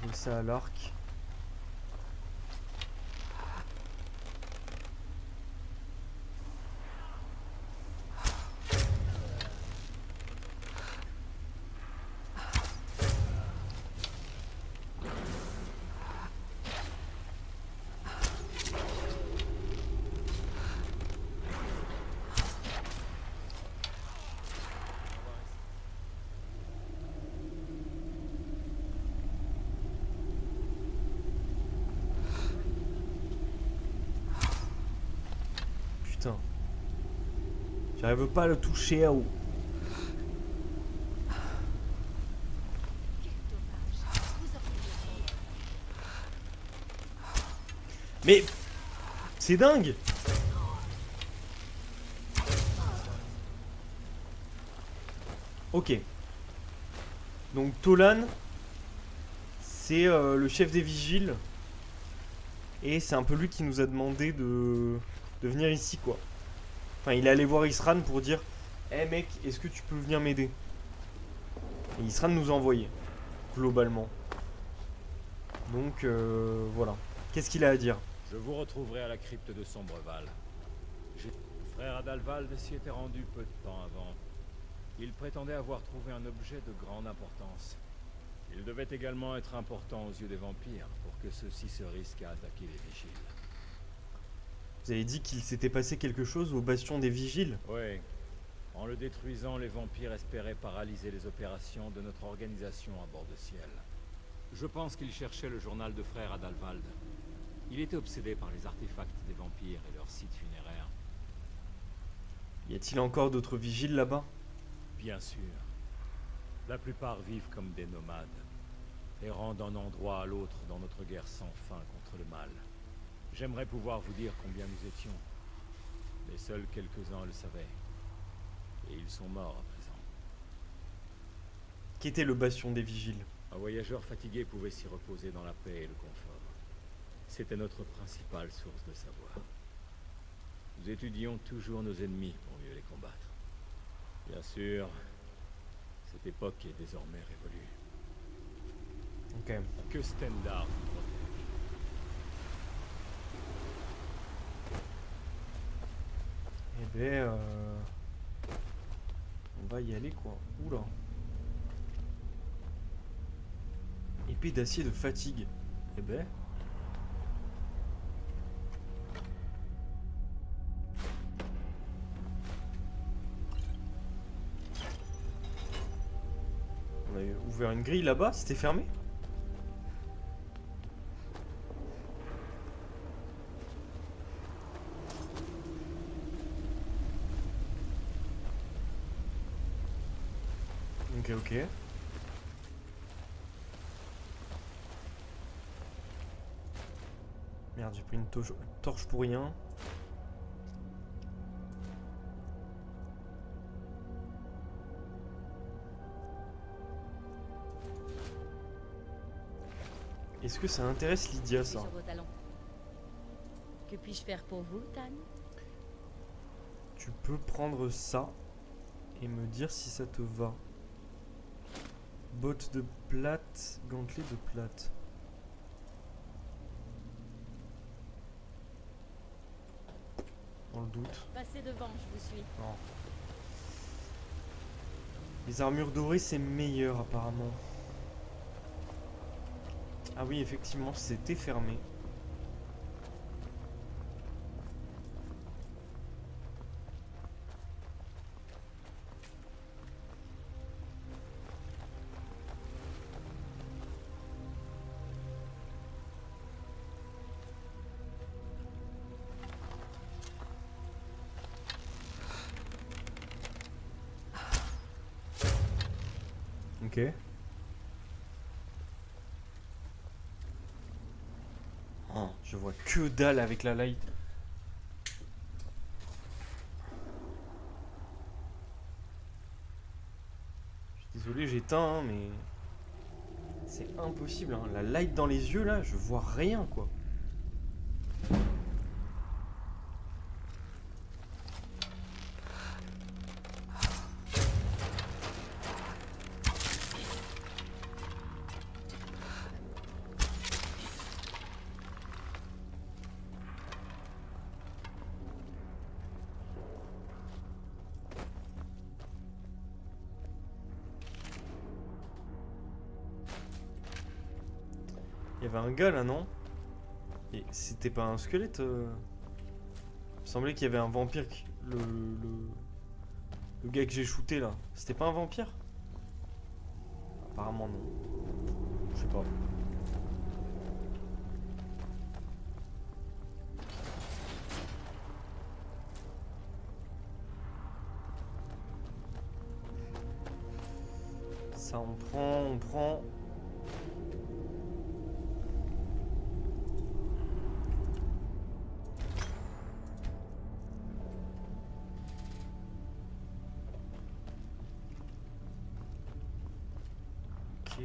Et ça à l'arc. Putain. J'arrive pas à le toucher à haut. Mais c'est dingue. Ok. Donc Tolan, c'est le chef des vigiles. Et c'est un peu lui qui nous a demandé de venir ici, quoi. Enfin, il est allé voir Isran pour dire Eh mec, est-ce que tu peux venir m'aider? Et Isran nous a envoyé, globalement. Donc, voilà. Qu'est-ce qu'il a à dire? Je vous retrouverai à la crypte de Sombreval. Le frère Adalvald s'y était rendu peu de temps avant. Il prétendait avoir trouvé un objet de grande importance. Il devait également être important aux yeux des vampires, pour que ceux-ci se risquent à attaquer les vigiles. Vous avez dit qu'il s'était passé quelque chose au bastion des vigiles? Oui. En le détruisant, les vampires espéraient paralyser les opérations de notre organisation à bord de ciel. Je pense qu'il cherchait le journal de frère Adalvald. Il était obsédé par les artefacts des vampires et leurs sites funéraires. Y a-t-il encore d'autres vigiles là-bas? Bien sûr. La plupart vivent comme des nomades, errant d'un endroit à l'autre dans notre guerre sans fin contre le mal. J'aimerais pouvoir vous dire combien nous étions, mais seuls quelques-uns le savaient. Et ils sont morts à présent. Qu'était le bastion des vigiles? Un voyageur fatigué pouvait s'y reposer dans la paix et le confort. C'était notre principale source de savoir. Nous étudions toujours nos ennemis pour mieux les combattre. Bien sûr, cette époque est désormais révolue. Ok. Que Stendarr vous protège. Eh ben, on va y aller, quoi. Oula. Épée d'acier de fatigue. Eh ben. On a ouvert une grille là-bas, c'était fermé? Ok, ok. Merde, j'ai pris une torche pour rien. Est-ce que ça intéresse Lydia, ça? Sur vos talons. Que puis-je faire pour vous, Tan? Tu peux prendre ça et me dire si ça te va. Bottes de plate, gantelets de plate. Dans le doute. Passez devant, je vous suis. Non. Les armures dorées, c'est meilleur apparemment. Ah oui, effectivement, c'était fermé. Ok. Oh, je vois que dalle avec la light. Je suis désolé, j'éteins, hein, mais c'est impossible. Hein. La light dans les yeux, là, je vois rien, quoi. Il y avait un gars là, non? Et c'était pas un squelette Il me semblait qu'il y avait un vampire. Le gars que j'ai shooté là. C'était pas un vampire? Apparemment non. Je sais pas. Ça on prend. Ok.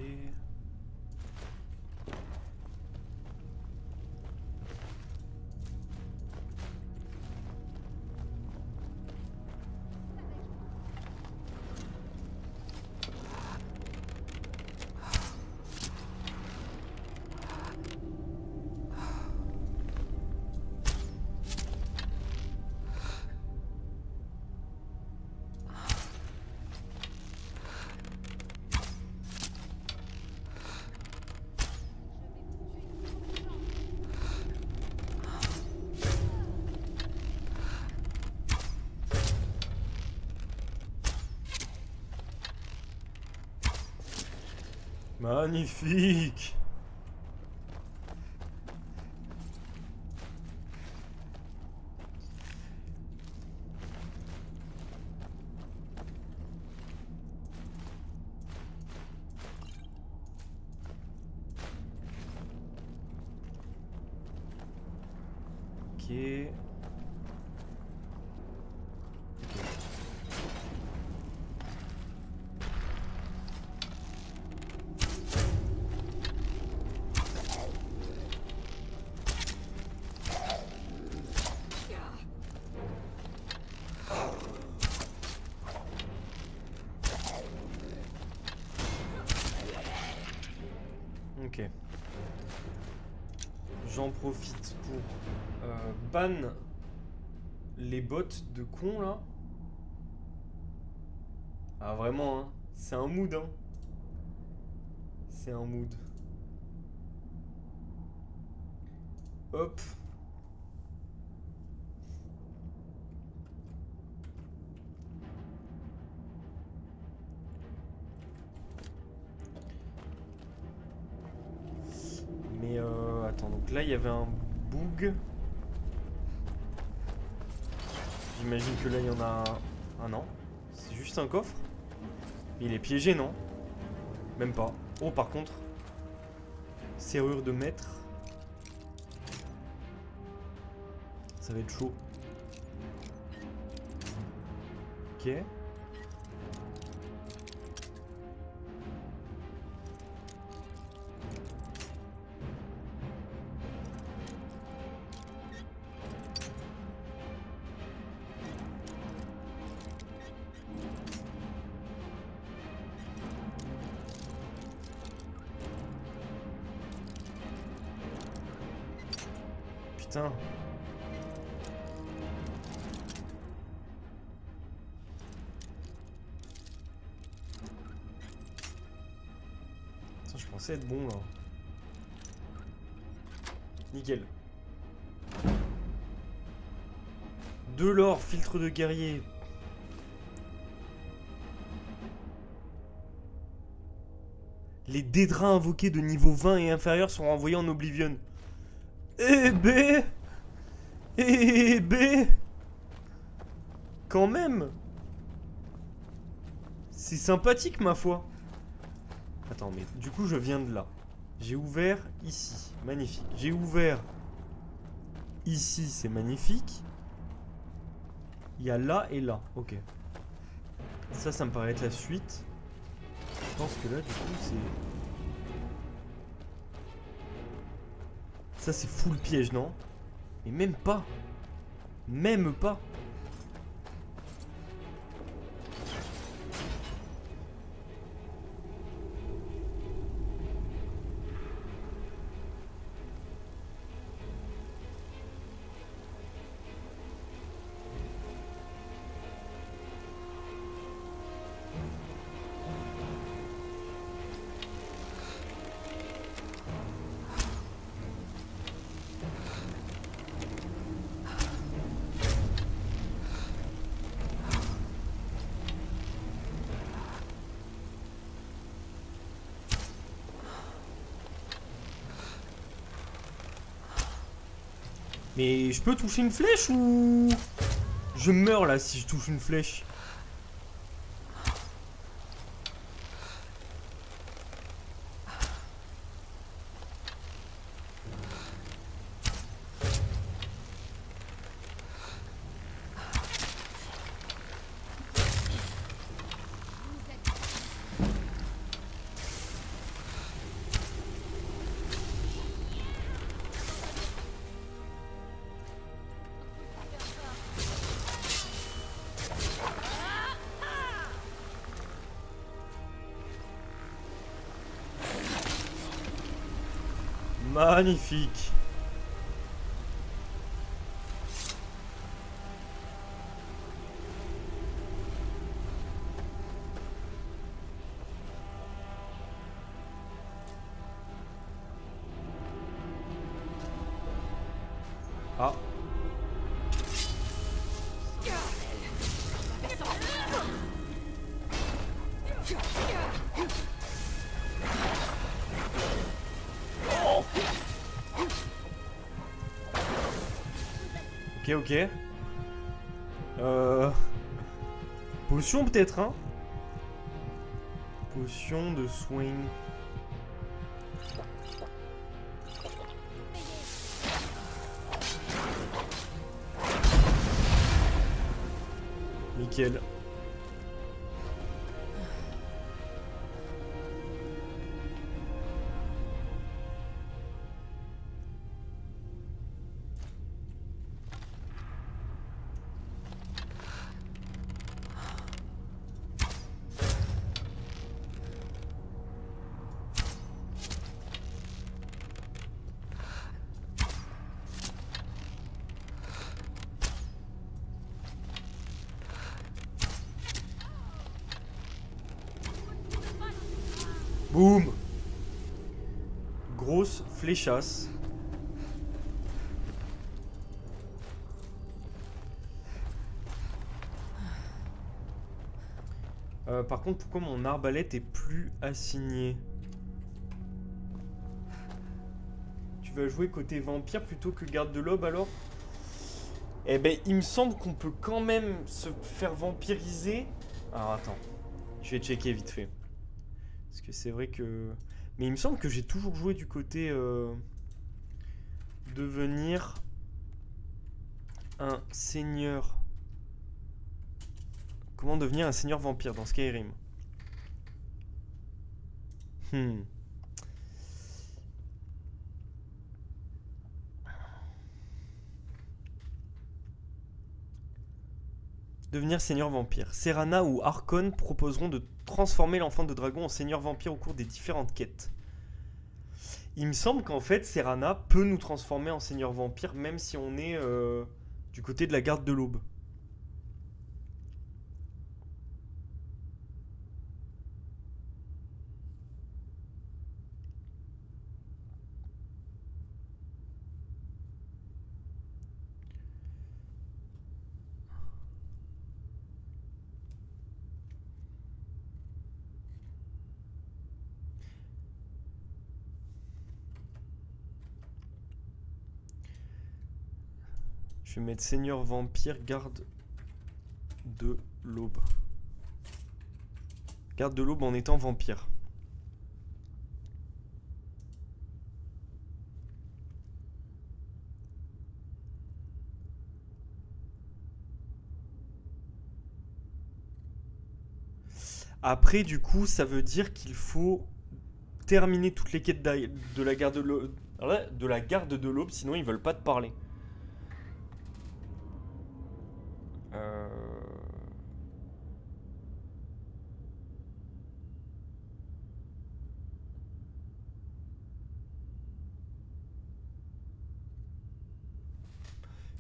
Magnifique. Ok. Ok. J'en profite pour ban les bots de cons là. Ah vraiment hein. C'est un mood hein. C'est un mood. Hop. Mais attends, donc là il y avait un bug. J'imagine que là il y en a un. Ah non, c'est juste un coffre. Il est piégé, non? Même pas. Oh, par contre, serrure de maître. Ça va être chaud. Ok. Putain. Attends, je pensais être bon là. Nickel. De l'or, filtre de guerrier. Les dédrains invoqués de niveau 20 et inférieur sont renvoyés en Oblivion. Eh ben, eh ben, quand même. C'est sympathique ma foi. Attends, mais du coup je viens de là. J'ai ouvert ici, magnifique. J'ai ouvert ici, c'est magnifique. Il y a là et là, ok. Ça me paraît être la suite. Je pense que là du coup c'est... Ça c'est full piège, non? Mais même pas. Même pas. Mais je peux toucher une flèche ou... Je meurs là si je touche une flèche. Magnifique. Ah. Ok, ok. Potion peut-être, hein. Potion de swing. Nickel. Boum. Grosse fléchasse. Par contre, pourquoi mon arbalète est plus assignée? Tu vas jouer côté vampire plutôt que garde de l'aube alors? Eh ben, il me semble qu'on peut quand même se faire vampiriser. Alors attends, je vais checker vite fait. Parce que c'est vrai que... Mais il me semble que j'ai toujours joué du côté... devenir un seigneur. Comment devenir un seigneur vampire dans Skyrim? Devenir seigneur vampire. Serana ou Archon proposeront de transformer l'enfant de dragon en seigneur vampire au cours des différentes quêtes. Il me semble qu'en fait, Serana peut nous transformer en seigneur vampire même si on est du côté de la garde de l'aube. Je vais mettre seigneur vampire, garde de l'aube. Garde de l'aube en étant vampire. Après, du coup, ça veut dire qu'il faut terminer toutes les quêtes de la garde de l'aube, sinon ils veulent pas te parler.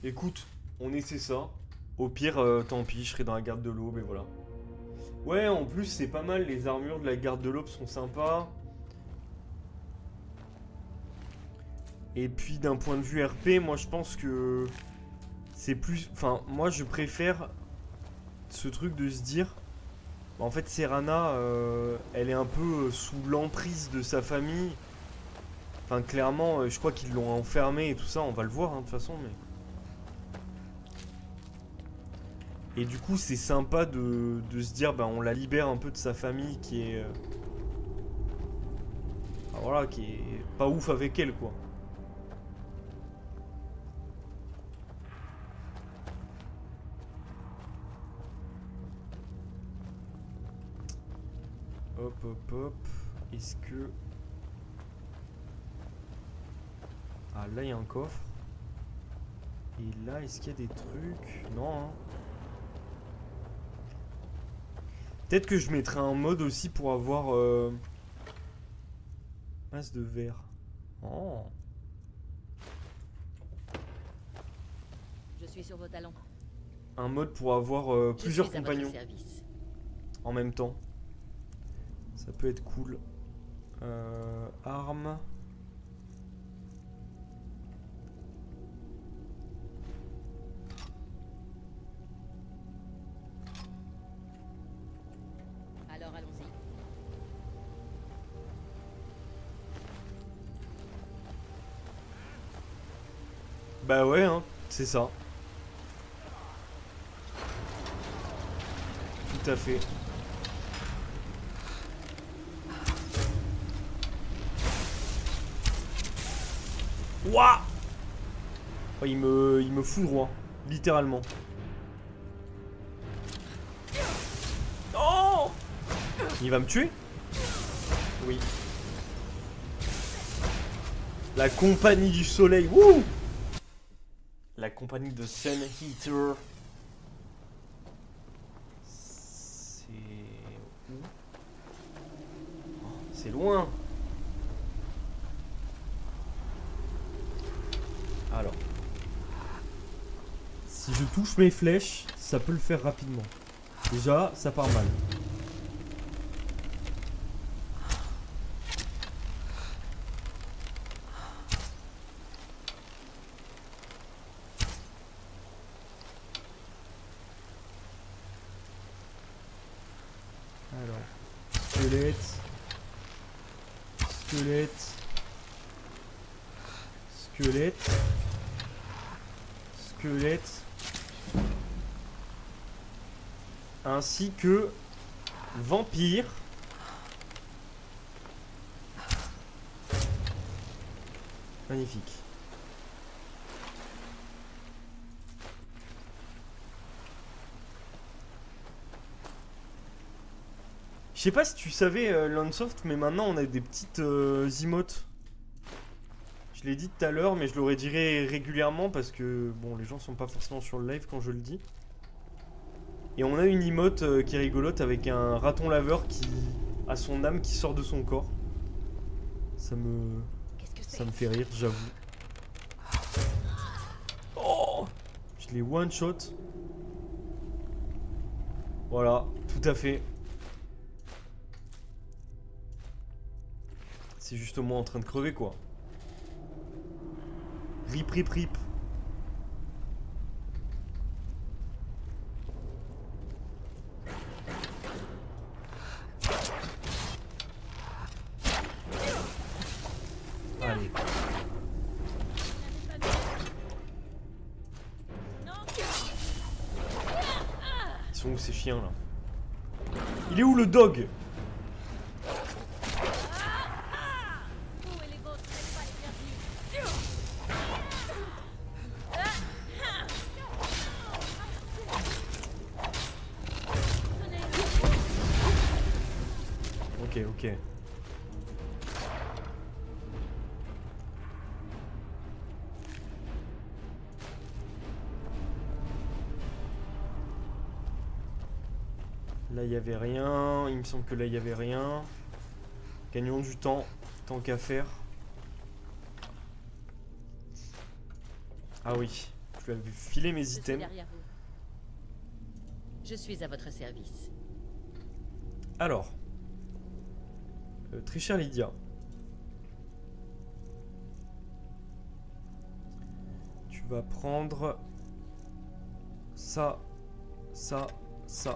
Écoute, on essaie ça. Au pire, tant pis, je serai dans la garde de l'aube et voilà. Ouais, en plus, c'est pas mal. Les armures de la garde de l'aube sont sympas. Et puis, d'un point de vue RP, moi, je pense que c'est plus... Enfin, moi, je préfère ce truc de se dire... En fait, Serana, elle est un peu sous l'emprise de sa famille. Enfin, clairement, je crois qu'ils l'ont enfermé et tout ça, on va le voir, hein, de toute façon, mais... Et du coup, c'est sympa de se dire, bah, on la libère un peu de sa famille qui est... bah, voilà, qui est pas ouf avec elle, quoi. Hop, hop, hop. Est-ce que... Ah, là, il y a un coffre. Et là, est-ce qu'il y a des trucs? Non, hein. Peut-être que je mettrai un mode aussi pour avoir... masse de verre. Oh. Je suis sur vos talons. Un mode pour avoir plusieurs compagnons en même temps. Ça peut être cool. Armes. Alors allons-y. Bah ouais, hein, c'est ça. Tout à fait. Ouah! Oh, il me foudroie, littéralement. Oh! Il va me tuer? Oui. La compagnie du soleil. Wouh! La compagnie de Sun Eater. C'est où? Oh, c'est loin. Alors. Si je touche mes flèches, ça peut le faire rapidement. Déjà, ça part mal. Alors, squelette, squelette, squelette, squelette, ainsi que vampire. Magnifique. Je sais pas si tu savais, Landsoft, mais maintenant on a des petites emotes. Je l'ai dit tout à l'heure, mais je le redirai régulièrement parce que bon, les gens sont pas forcément sur le live quand je le dis. Et on a une emote qui est rigolote avec un raton laveur qui a son âme qui sort de son corps. Ça me fait rire, j'avoue. Oh, je l'ai one shot. Voilà, tout à fait. C'est justement en train de crever, quoi. Rip, rip, rip. Allez. Ils sont où ces chiens, là? Il est où le dog? Ok, ok. Là, il n'y avait rien. Il me semble que là, il n'y avait rien. Gagnons du temps, tant qu'à faire. Ah oui, je lui avais filé mes items. Je suis à votre service. Alors, très chère Lydia. Tu vas prendre ça, ça, ça.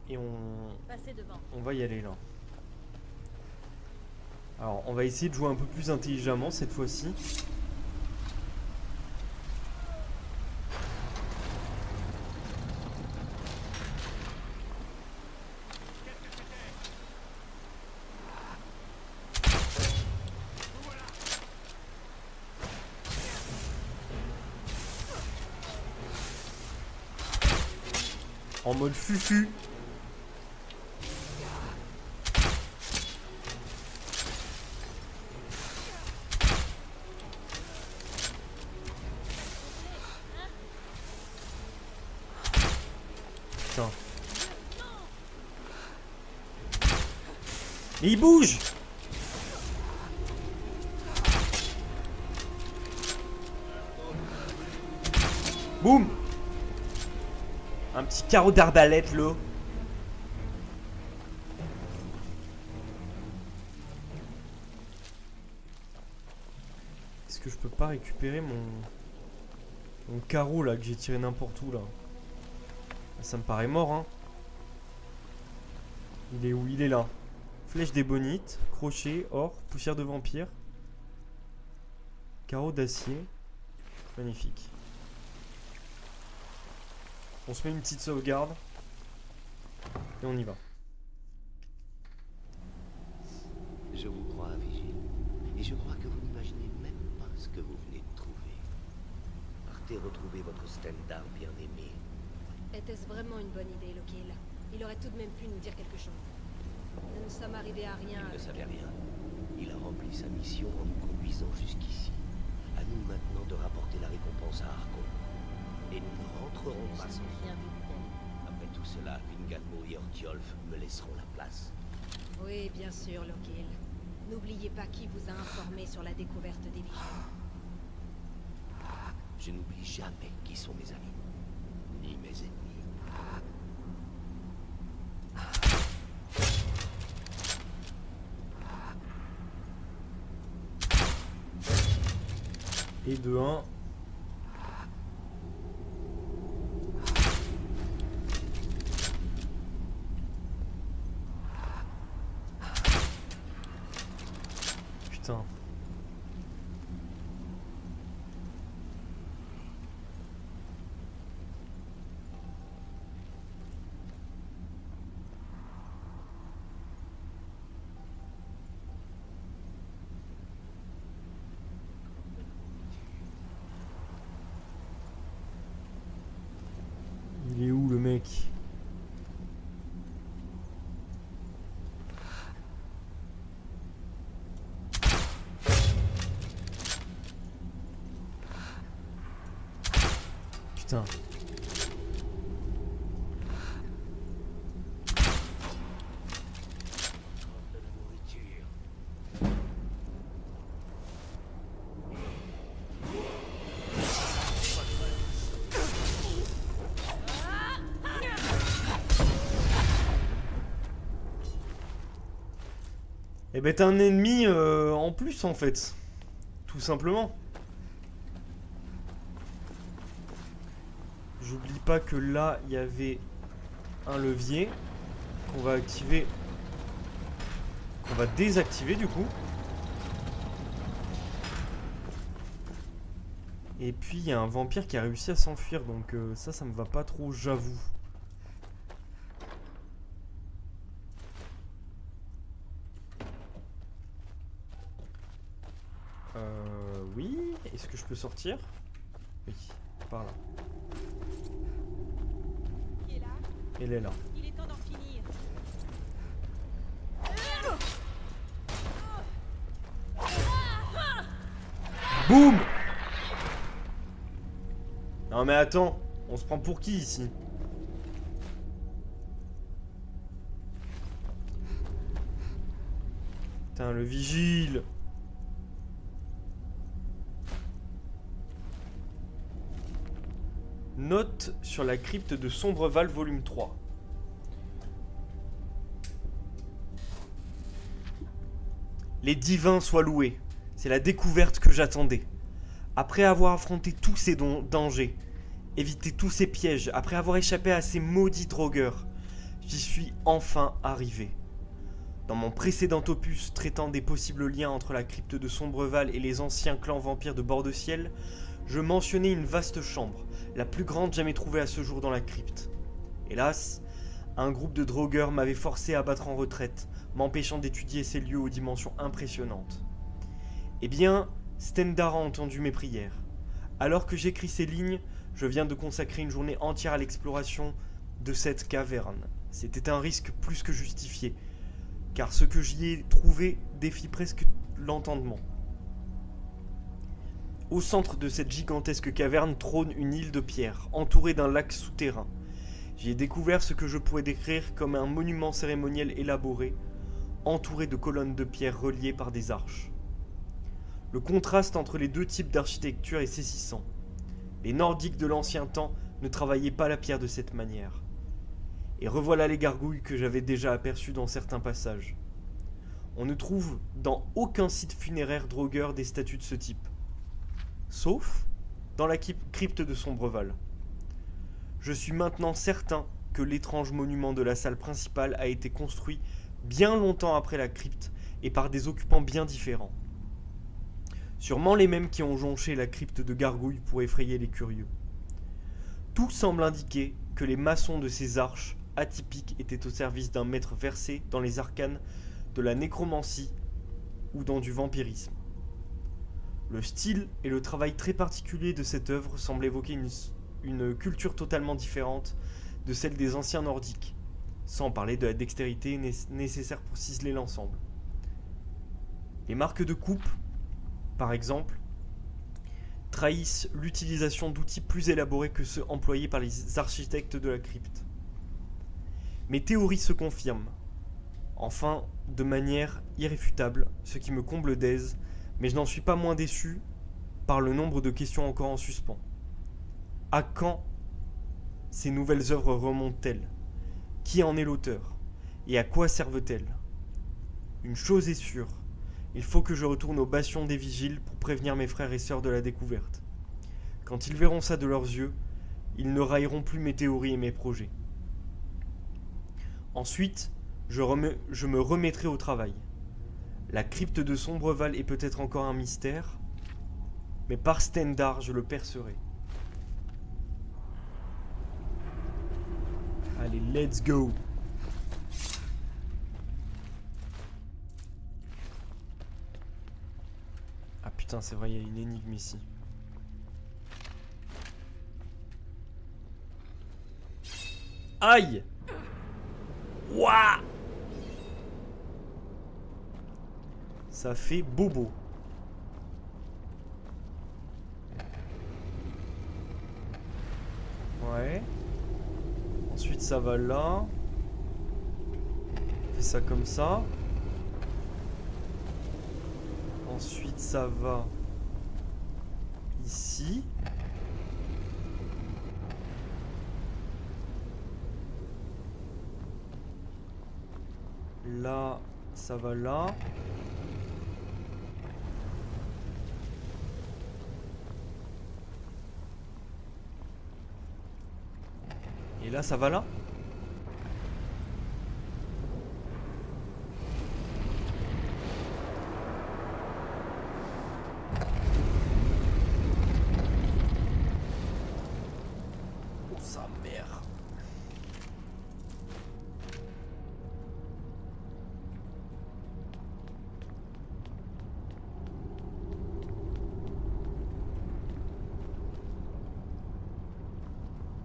Et Passez devant. on va y aller là. Alors, on va essayer de jouer un peu plus intelligemment cette fois-ci. En mode fufu. Putain. Mais il bouge. Boum. Un petit carreau d'arbalète là. Est-ce que je peux pas récupérer mon carreau là que j'ai tiré n'importe où là? Ça me paraît mort hein. Il est où? Il est là. Flèche d'ébonite, crochet, or, poussière de vampire. Carreau d'acier. Magnifique. On se met une petite sauvegarde. Et on y va. Je vous crois, Vigile. Et je crois que vous n'imaginez même pas ce que vous venez de trouver. Partez retrouver votre Stendarr bien-aimé. Était-ce vraiment une bonne idée, Lokiel? Il aurait tout de même pu nous dire quelque chose. Nous ne sommes arrivés à rien. Il ne savait rien. Il a rempli sa mission en nous conduisant jusqu'ici. À nous maintenant de rapporter la récompense à Harkon. Et nous ne rentrerons pas sans Rien vu de tel. Après tout cela, Vingalmo et Ortjolf me laisseront la place. Oui, bien sûr, Lokiel. N'oubliez pas qui vous a informé sur la découverte des vigiles. Je n'oublie jamais qui sont mes amis, ni mes ennemis. Et de 1. Putain. Il est où le mec? Putain. De la nourriture. Eh ben t'as un ennemi en plus en fait. Tout simplement. J'oublie pas que là il y avait un levier qu'on va activer. Qu'on va désactiver du coup. Et puis il y a un vampire qui a réussi à s'enfuir, donc ça me va pas trop, j'avoue. Oui, est-ce que je peux sortir? Oui, par là. Qui est là? Elle est là. Il est temps d'en finir. Boum! Non mais attends, on se prend pour qui ici? Putain, le vigile! Note sur la crypte de Sombreval volume 3. Les divins soient loués. C'est la découverte que j'attendais. Après avoir affronté tous ces dangers, évité tous ces pièges, après avoir échappé à ces maudits drogueurs, J'y suis enfin arrivé. Dans mon précédent opus traitant des possibles liens entre la crypte de Sombreval et les anciens clans vampires de Bord-de-Ciel, je mentionnais une vaste chambre, la plus grande jamais trouvée à ce jour dans la crypte. Hélas, un groupe de drogueurs m'avait forcé à battre en retraite, m'empêchant d'étudier ces lieux aux dimensions impressionnantes. Eh bien, Stendarr a entendu mes prières. Alors que j'écris ces lignes, je viens de consacrer une journée entière à l'exploration de cette caverne. C'était un risque plus que justifié, car ce que j'y ai trouvé défie presque l'entendement. Au centre de cette gigantesque caverne trône une île de pierre, entourée d'un lac souterrain. J'y ai découvert ce que je pourrais décrire comme un monument cérémoniel élaboré, entouré de colonnes de pierre reliées par des arches. Le contraste entre les deux types d'architecture est saisissant. Les Nordiques de l'ancien temps ne travaillaient pas la pierre de cette manière. Et revoilà les gargouilles que j'avais déjà aperçues dans certains passages. On ne trouve dans aucun site funéraire drogueur des statues de ce type. Sauf dans la crypte de Sombreval. Je suis maintenant certain que l'étrange monument de la salle principale a été construit bien longtemps après la crypte et par des occupants bien différents. Sûrement les mêmes qui ont jonché la crypte de gargouilles pour effrayer les curieux. Tout semble indiquer que les maçons de ces arches atypiques étaient au service d'un maître versé dans les arcanes de la nécromancie ou dans du vampirisme. Le style et le travail très particulier de cette œuvre semblent évoquer une culture totalement différente de celle des anciens nordiques, sans parler de la dextérité nécessaire pour ciseler l'ensemble. Les marques de coupe, par exemple, trahissent l'utilisation d'outils plus élaborés que ceux employés par les architectes de la crypte. Mes théories se confirment, enfin de manière irréfutable, ce qui me comble d'aise, mais je n'en suis pas moins déçu par le nombre de questions encore en suspens. À quand ces nouvelles œuvres remontent-elles? Qui en est l'auteur? Et à quoi servent-elles? Une chose est sûre, il faut que je retourne au bastion des vigiles pour prévenir mes frères et sœurs de la découverte. Quand ils verront ça de leurs yeux, ils ne railleront plus mes théories et mes projets. Ensuite, je me remettrai au travail. La crypte de Sombreval est peut-être encore un mystère, mais par Stendarr, je le percerai. Allez, let's go! Ah putain, c'est vrai, il y a une énigme ici. Aïe! Ouah! Ça fait bobo. Ouais. Ensuite ça va là. On fait ça comme ça. Ensuite ça va ici. Là, ça va là. Et là, ça va là. Oh, sa mère.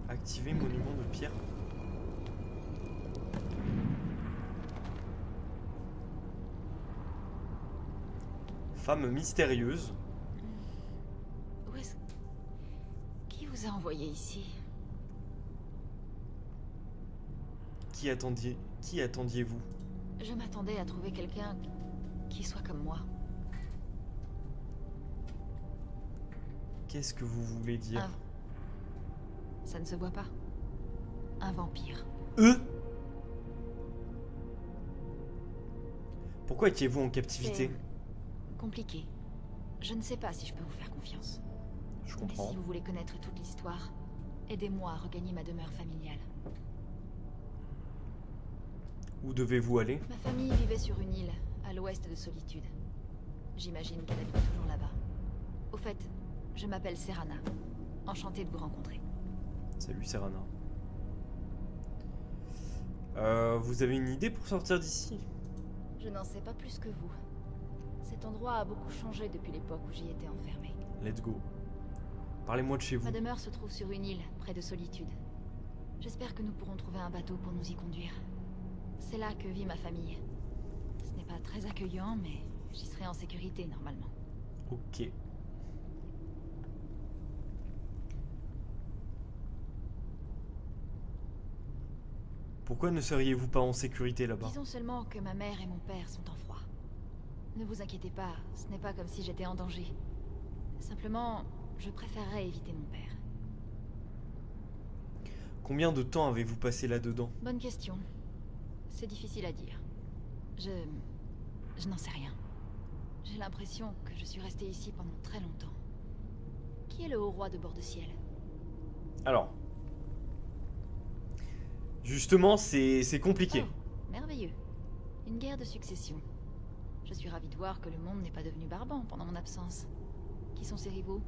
Activer monument de pierre. Femme mystérieuse. Où est-ce... Qui vous a envoyé ici? Qui attendiez-vous? Je m'attendais à trouver quelqu'un qui soit comme moi. Qu'est-ce que vous voulez dire? Ça ne se voit pas. Un vampire. Pourquoi étiez-vous en captivité? C'est compliqué. Je ne sais pas si je peux vous faire confiance. Je Mais comprends. si vous voulez connaître toute l'histoire, aidez-moi à regagner ma demeure familiale. Où devez-vous aller? Ma famille vivait sur une île, à l'ouest de Solitude. J'imagine qu'elle habite toujours là-bas. Au fait, je m'appelle Serana. Enchantée de vous rencontrer. Salut Serana. Vous avez une idée pour sortir d'ici? Je n'en sais pas plus que vous. Cet endroit a beaucoup changé depuis l'époque où j'y étais enfermée. Let's go. Parlez-moi de chez vous. Ma demeure se trouve sur une île, près de Solitude. J'espère que nous pourrons trouver un bateau pour nous y conduire. C'est là que vit ma famille. Ce n'est pas très accueillant, mais j'y serai en sécurité normalement. Ok. Pourquoi ne seriez-vous pas en sécurité là-bas? Disons seulement que ma mère et mon père sont en froid. Ne vous inquiétez pas, ce n'est pas comme si j'étais en danger. Simplement, je préférerais éviter mon père. Combien de temps avez-vous passé là-dedans? Bonne question. C'est difficile à dire. Je n'en sais rien. J'ai l'impression que je suis restée ici pendant très longtemps. Qui est le haut roi de Bord-de-Ciel? Alors. Justement, c'est compliqué. Oh, merveilleux. Une guerre de succession. Je suis ravie de voir que le monde n'est pas devenu barbant pendant mon absence. Qui sont ses rivaux?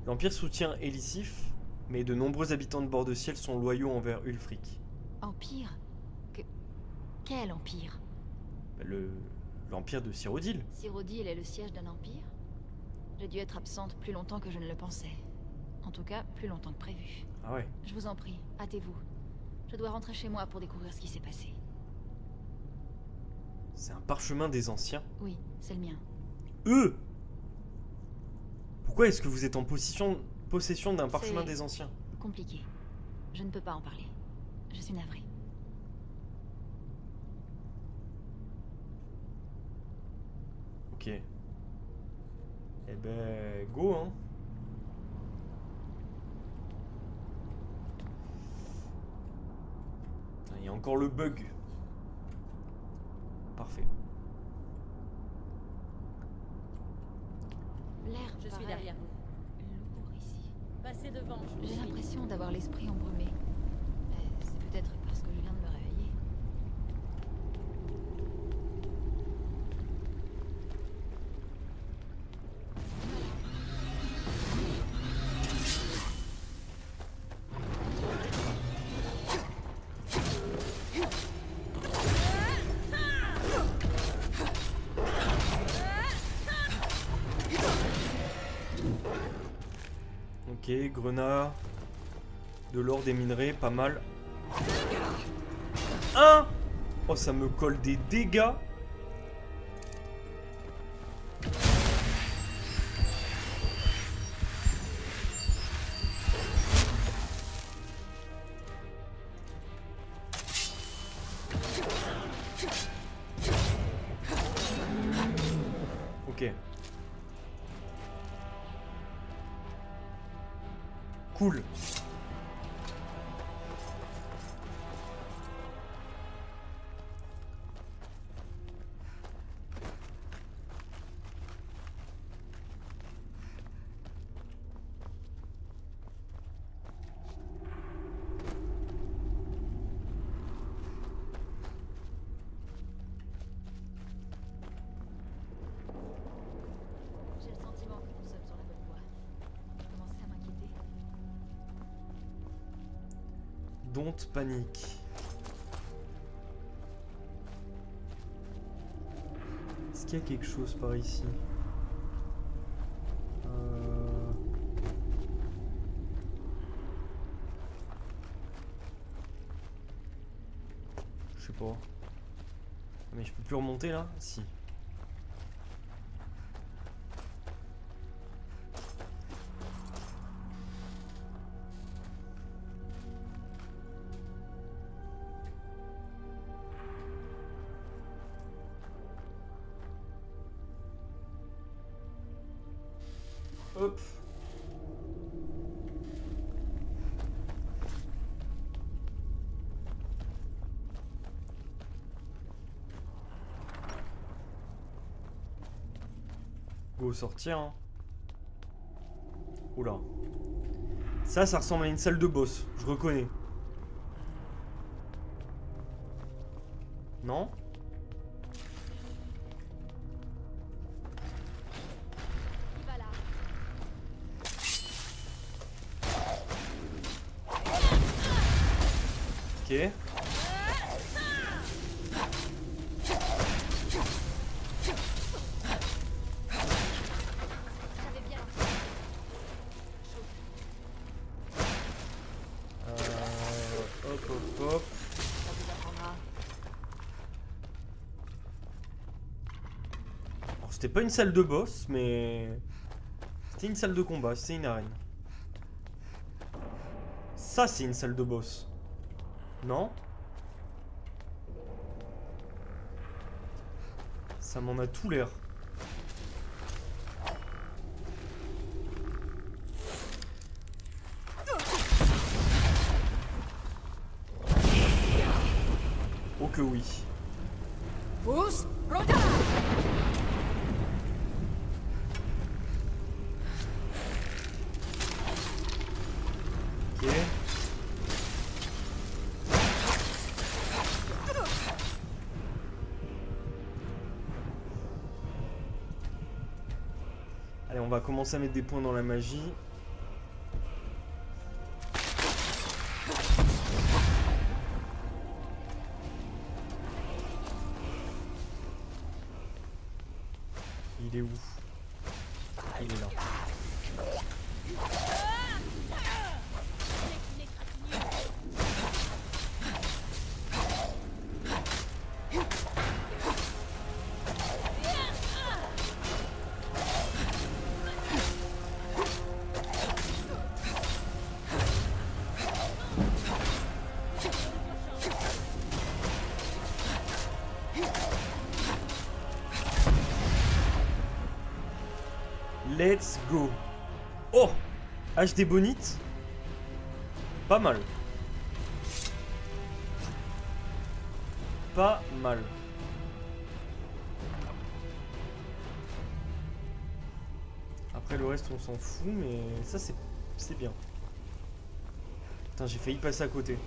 L'Empire soutient Elisif, mais de nombreux habitants de Bord-de-Ciel sont loyaux envers Ulfric. Empire? Quel empire? L'Empire de Cyrodiil. Cyrodiil est le siège d'un empire? J'ai dû être absente plus longtemps que je ne le pensais. En tout cas, plus longtemps que prévu. Ah ouais. Je vous en prie, hâtez-vous. Je dois rentrer chez moi pour découvrir ce qui s'est passé. C'est un parchemin des anciens. Oui, c'est le mien. Pourquoi est-ce que vous êtes en possession d'un parchemin C'est des anciens? compliqué. Je ne peux pas en parler. Je suis navrée. Ok. Eh ben, go, hein. Il y a encore le bug. Parfait. L'air Je suis paraît derrière vous. lourd ici. Passez devant, je vous J'ai suis. l'impression d'avoir l'esprit embrumé. Mais c'est peut-être parce que je viens de me réveiller. Ok, grenat. De l'or, des minerais, pas mal. Un. Oh, ça me colle des dégâts. Ok. Cool. J'ai le sentiment que nous sommes sur la bonne voie. Je commençais à m'inquiéter. Don't panique. Est-ce qu'il y a quelque chose par ici? Je sais pas. Mais je peux plus remonter là? Si. Hop. Go sortir. Hein. Oula. Ça ressemble à une salle de boss. Je reconnais. Non? Il va là. Ok. J'avais bien Hop, hop, hop. Ça vous apprendra. Alors, c'était pas une salle de boss, mais... C'était une salle de combat, c'était une arène. Ça, c'est une salle de boss. Non? Ça m'en a tout l'air. Oh que oui. Pousse, retard. Ok. Allez, on va commencer à mettre des points dans la magie. Il est où? Il est là. Let's go. Oh, HD Bonite. Pas mal. Pas mal. Après le reste on s'en fout, mais ça c'est bien. Putain, j'ai failli passer à côté.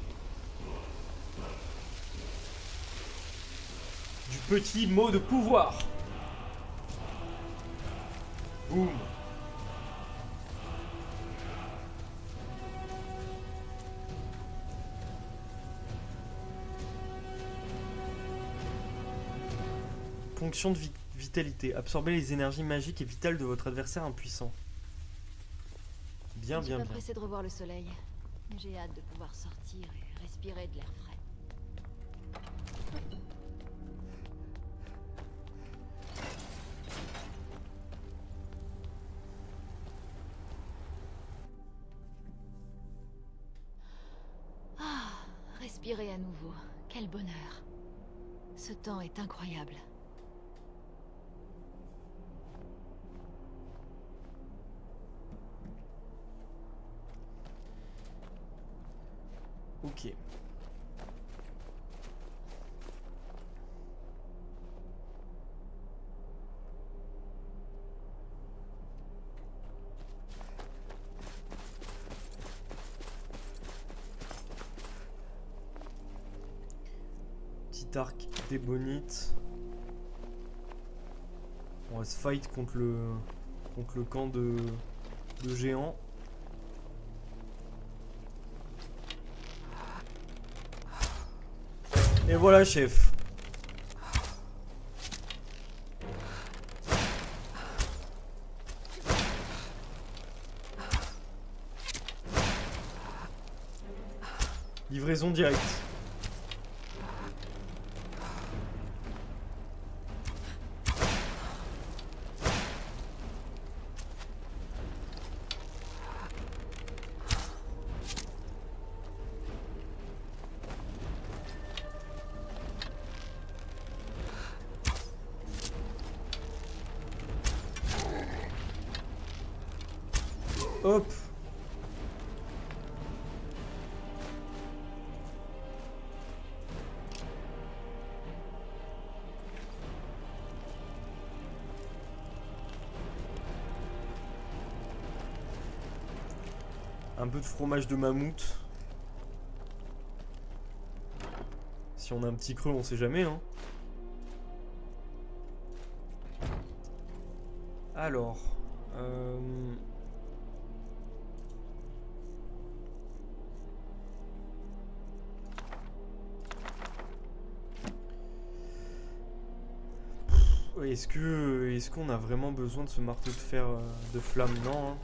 Du petit mot de pouvoir. Boum. Ponction de vitalité. Absorbez les énergies magiques et vitales de votre adversaire impuissant. Bien, Je suis bien, pas bien. pressée de revoir le soleil, mais j'ai hâte de pouvoir sortir et respirer de l'air frais. Ah, respirer à nouveau. Quel bonheur. Ce temps est incroyable. Ok. Petit arc des bonites. On va se fight contre le camp de géants. Et voilà, chef. Livraison directe. Hop. Un peu de fromage de mammouth. Si on a un petit creux, on sait jamais, hein. Alors... Est-ce qu'on a vraiment besoin de ce marteau de fer de flamme? Non, hein.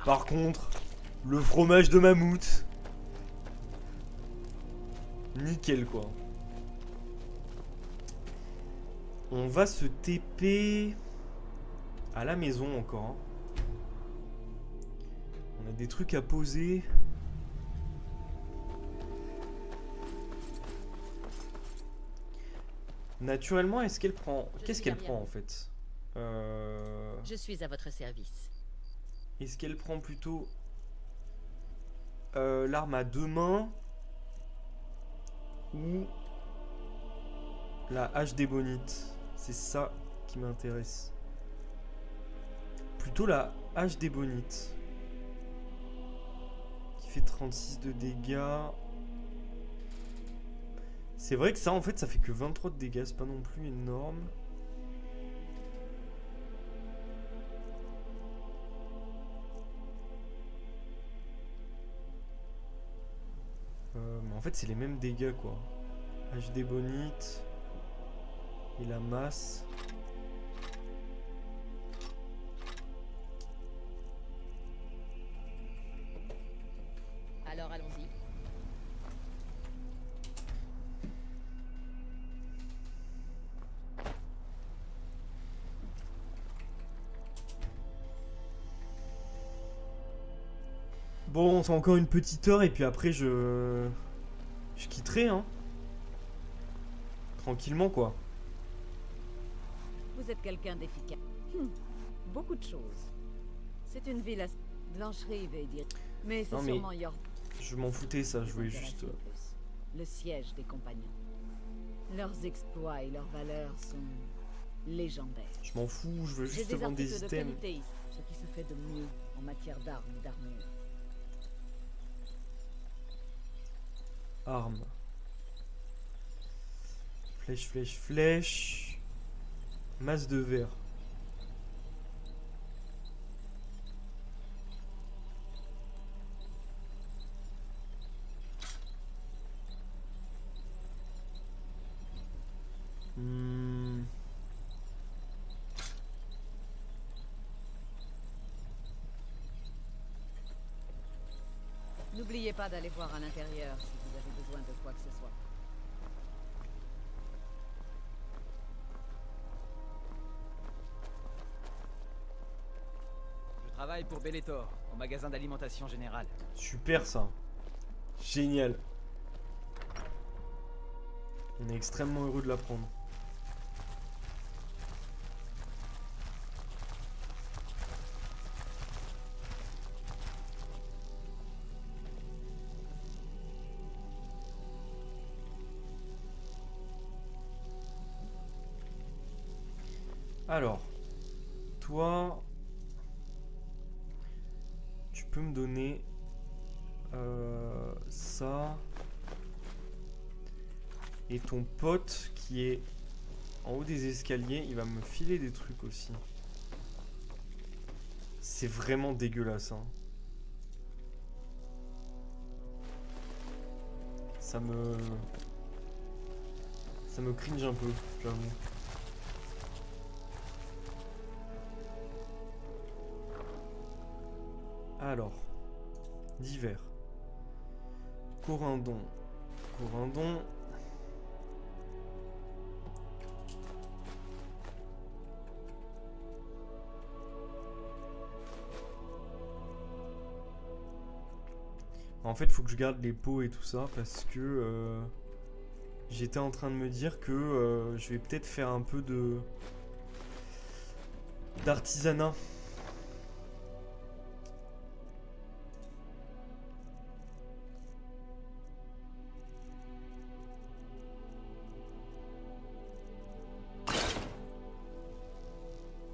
Par contre, le fromage de mammouth. Nickel, quoi. On va se TP à la maison encore, hein. On a des trucs à poser. Naturellement, est-ce qu'elle prend... Qu'est-ce qu'elle prend en fait? Je suis à votre service. Est-ce qu'elle prend plutôt l'arme à deux mains ou la hache d'ébonite? C'est ça qui m'intéresse. Plutôt la hache d'ébonite. Qui fait 36 de dégâts. C'est vrai que ça, en fait, ça fait que 23 de dégâts. C'est pas non plus énorme. Mais en fait, c'est les mêmes dégâts, quoi. HD bonite. Et la masse. Alors allons-y. Bon, c'est encore une petite heure et puis après je quitterai, hein. Tranquillement, quoi. Vous êtes quelqu'un d'efficace. Beaucoup de choses. C'est une ville assez... Blancherie, veut dire. Mais c'est Non, mais sûrement York. je m'en foutais, ça. Je voulais juste... Le siège des compagnons. Leurs exploits et leurs valeurs sont légendaires. Je m'en fous, je veux J'ai juste des vendre des articles de items. qualité ici, ce qui se fait de mieux en matière d'armes et d'armure. Armes. Flèche, flèche, flèche. Masse de verre. N'oubliez pas d'aller voir à l'intérieur si vous avez besoin de quoi que ce soit. Je travaille pour Bellator, au magasin d'alimentation générale. Super, ça. Génial. On est extrêmement heureux de l'apprendre. Alors, toi, tu peux me donner ça. Et ton pote qui est en haut des escaliers, il va me filer des trucs aussi. C'est vraiment dégueulasse, hein. Ça me cringe un peu, j'avoue. Alors, divers. Corindon. Corindon. En fait, il faut que je garde les pots et tout ça parce que j'étais en train de me dire que je vais peut-être faire un peu d'artisanat.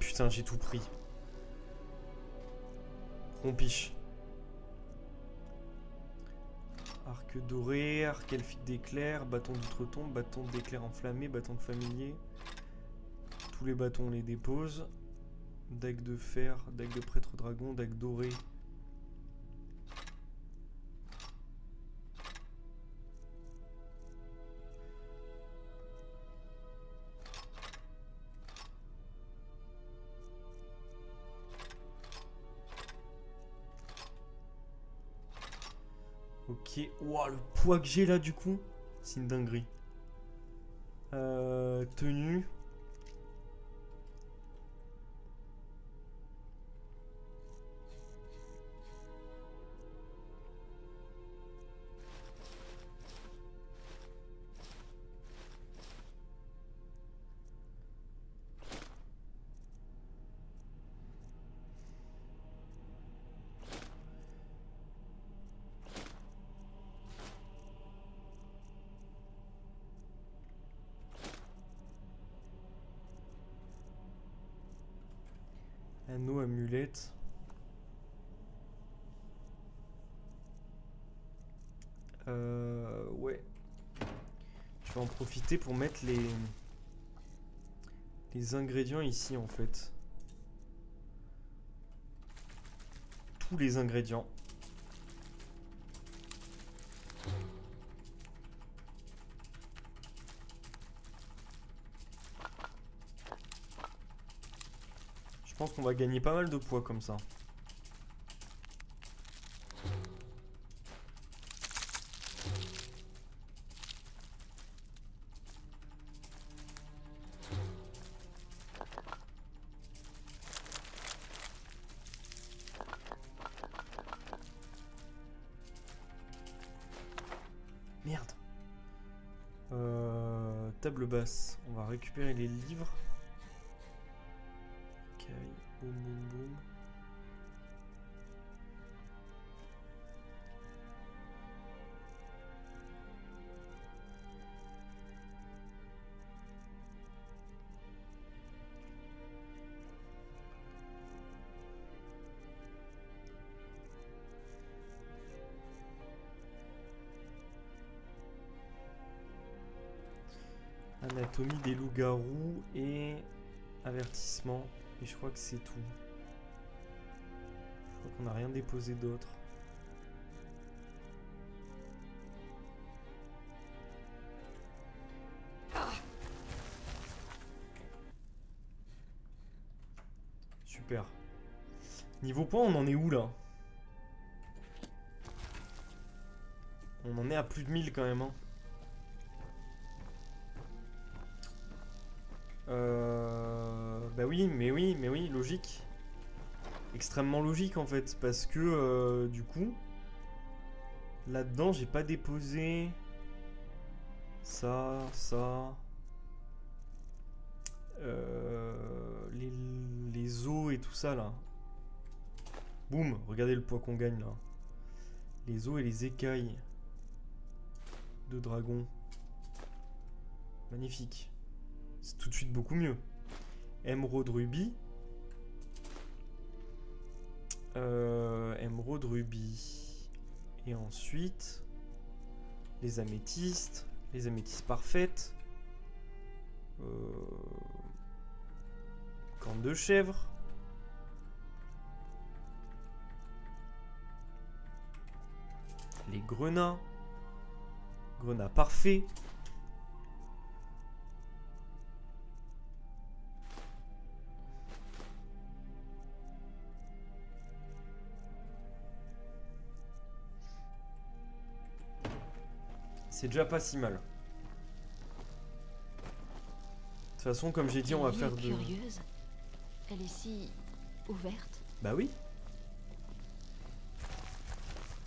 Putain, j'ai tout pris. Rompiche. Arc doré, arc elfique d'éclair, bâton d'outre-tombe, bâton d'éclair enflammé, bâton de familier. Tous les bâtons on les dépose. Dague de fer, dague de prêtre dragon, dague dorée. Ok, ouah, le poids que j'ai là du coup, c'est une dinguerie. Tenue. Anneau, amulette. Ouais. Je vais en profiter pour mettre les ingrédients ici en fait. Tous les ingrédients. Je pense qu'on va gagner pas mal de poids comme ça. Merde. Table basse. On va récupérer les livres. Ok, boum boum boum. Anatomie des loups-garous et avertissement. Et je crois que c'est tout. Je crois qu'on n'a rien déposé d'autre. Super. Niveau point, on en est où là? On en est à plus de 1000 quand même. Hein. Bah oui, mais oui, logique. Extrêmement logique en fait, parce que du coup, là-dedans, j'ai pas déposé ça, les os et tout ça là. Boum, regardez le poids qu'on gagne là. Les os et les écailles de dragon. Magnifique. C'est tout de suite beaucoup mieux. Émeraude rubis. Émeraude rubis. Et ensuite, les améthystes. Les améthystes parfaites. Corne de chèvre. Les grenats. Grenat parfait. C'est déjà pas si mal. De toute façon, comme j'ai dit, on va faire de... curieuse. Elle est si ouverte. Bah oui.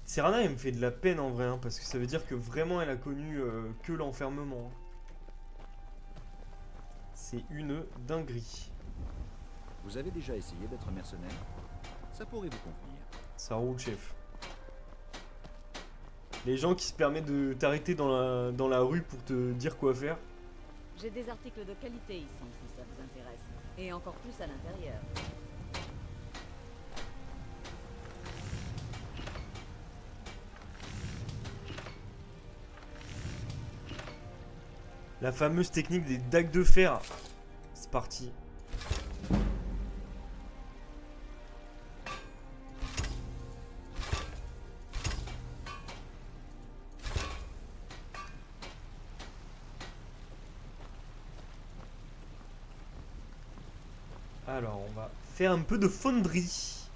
Serana, elle me fait de la peine en vrai, hein, parce que ça veut dire que vraiment elle a connu que l'enfermement. C'est une dinguerie. Vous avez déjà essayé d'être mercenaire? Ça pourrait vous convenir. Ça roule, chef. Les gens qui se permettent de t'arrêter dans la rue pour te dire quoi faire. J'ai des articles de qualité ici, si ça vous intéresse. Et encore plus à l'intérieur. La fameuse technique des dagues de fer. C'est parti. Alors, on va faire un peu de fonderie.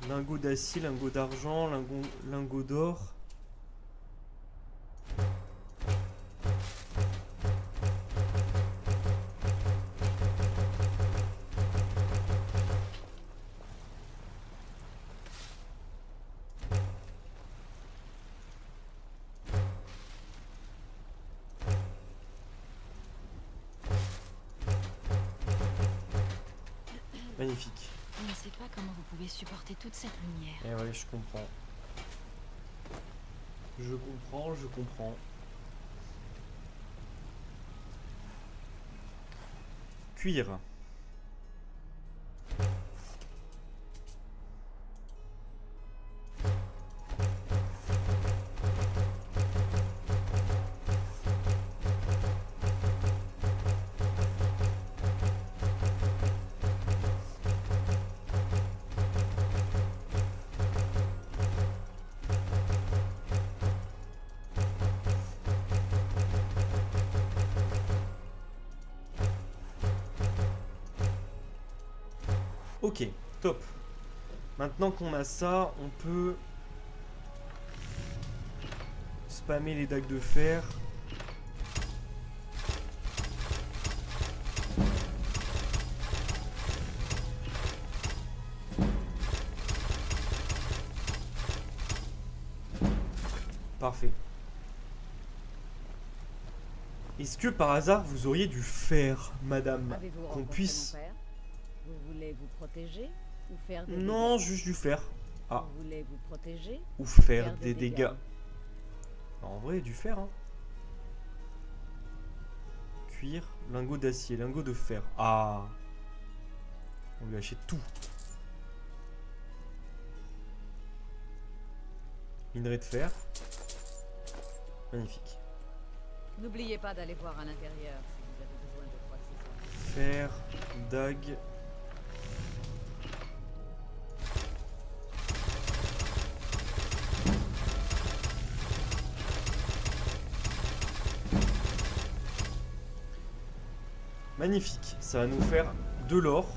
Lingot d'acier, lingot d'argent, lingot d'or. Magnifique. Je ne sais pas comment vous pouvez supporter toute cette lumière. Eh ouais, je comprends. Je comprends, je comprends. Cuir. Ok, top. Maintenant qu'on a ça, on peut spammer les dagues de fer. Parfait. Est-ce que par hasard vous auriez du fer, madame, qu'on puisse... Vous voulez vous protéger ou faire des Non, dégâts? juste du fer. Ah. Vous voulez vous protéger ou faire des dégâts. En vrai, du fer, hein. Cuir, lingot d'acier, lingot de fer. Ah. On lui achète tout. Minerai de fer. Magnifique. N'oubliez pas d'aller voir à l'intérieur si vous avez besoin de quoi que ce soit. Fer, dague. Magnifique, ça va nous faire de l'or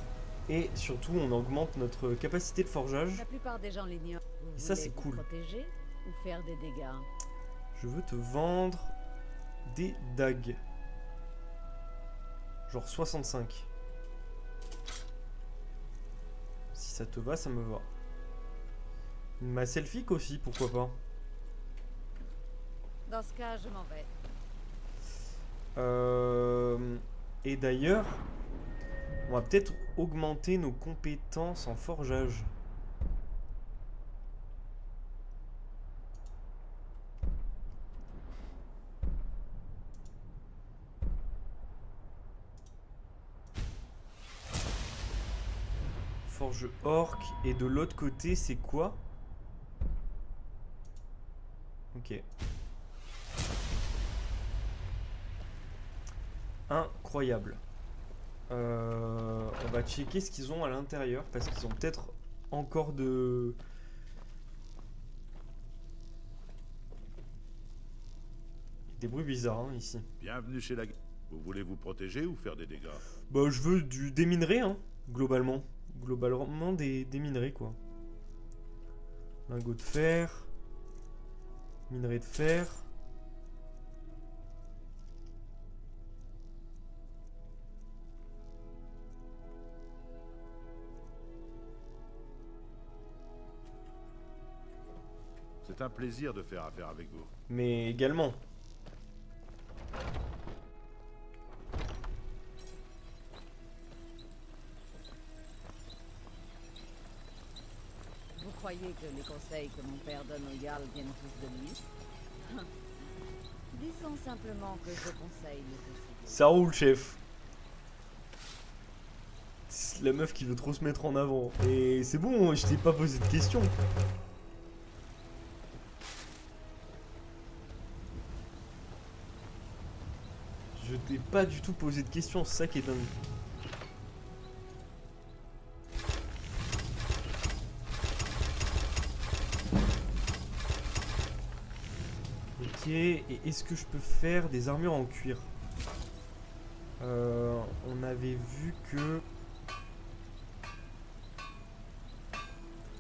et surtout on augmente notre capacité de forgeage. La plupart des gens l'ignorent. Et ça c'est cool. Protéger ou faire des dégâts? Je veux te vendre des dagues. Genre 65. Si ça te va, ça me va. Une masse elfique aussi, pourquoi pas. Dans ce cas, je m'en vais. Et d'ailleurs, on va peut-être augmenter nos compétences en forgeage. Forge orc. Et de l'autre côté, c'est quoi? Ok. Incroyable. On va checker ce qu'ils ont à l'intérieur parce qu'ils ont peut-être encore de... Des bruits bizarres hein, ici. Bienvenue chez la... Vous voulez vous protéger ou faire des dégâts? Bah je veux des minerais hein, globalement. Globalement des minerais quoi. Lingot de fer. Minerai de fer. C'est un plaisir de faire affaire avec vous. Mais également. Vous croyez que les conseils que mon père donne au Jarl viennent tous de lui? Disons simplement que je conseille le possible. Ça roule, chef. C'est la meuf qui veut trop se mettre en avant. Et c'est bon, je t'ai pas posé de questions. Je t'ai pas du tout posé de questions, c'est ça qui est dingue. Ok, et est-ce que je peux faire des armures en cuir? On avait vu que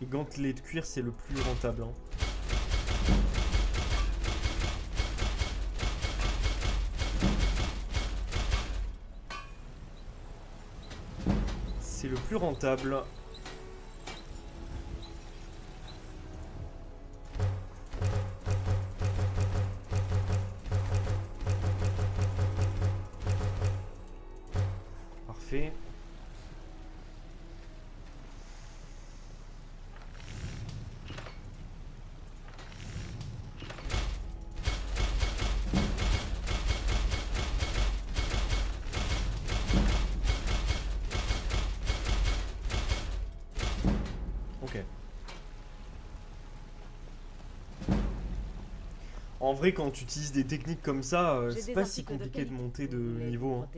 les gantelets de cuir c'est le plus rentable. Hein. C'est le plus rentable. Parfait. En vrai, quand tu utilises des techniques comme ça, c'est pas si compliqué de monter de niveau. Hein.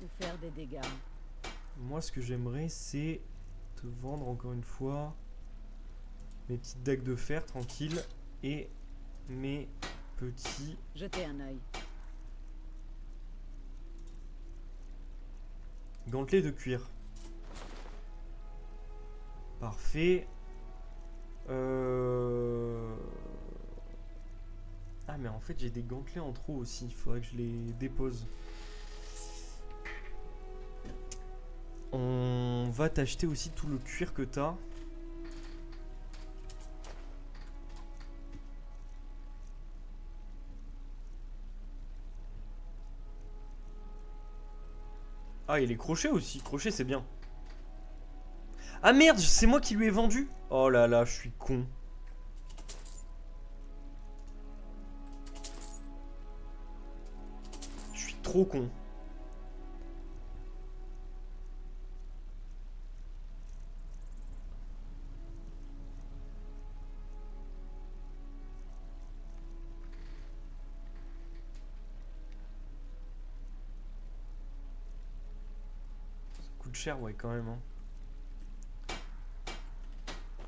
Ou faire des dégâts. Moi, ce que j'aimerais, c'est te vendre encore une fois mes petites dagues de fer tranquille et mes petits. Jetez un œil. Gantelets de cuir. Parfait. Ah mais en fait j'ai des gantelets en trop aussi, il faudrait que je les dépose. On va t'acheter aussi tout le cuir que t'as. Ah et les crochets aussi, crochets c'est bien. Ah merde, c'est moi qui lui ai vendu. Oh là là, je suis con. Trop con. Ça coûte cher, ouais, quand même. Hein.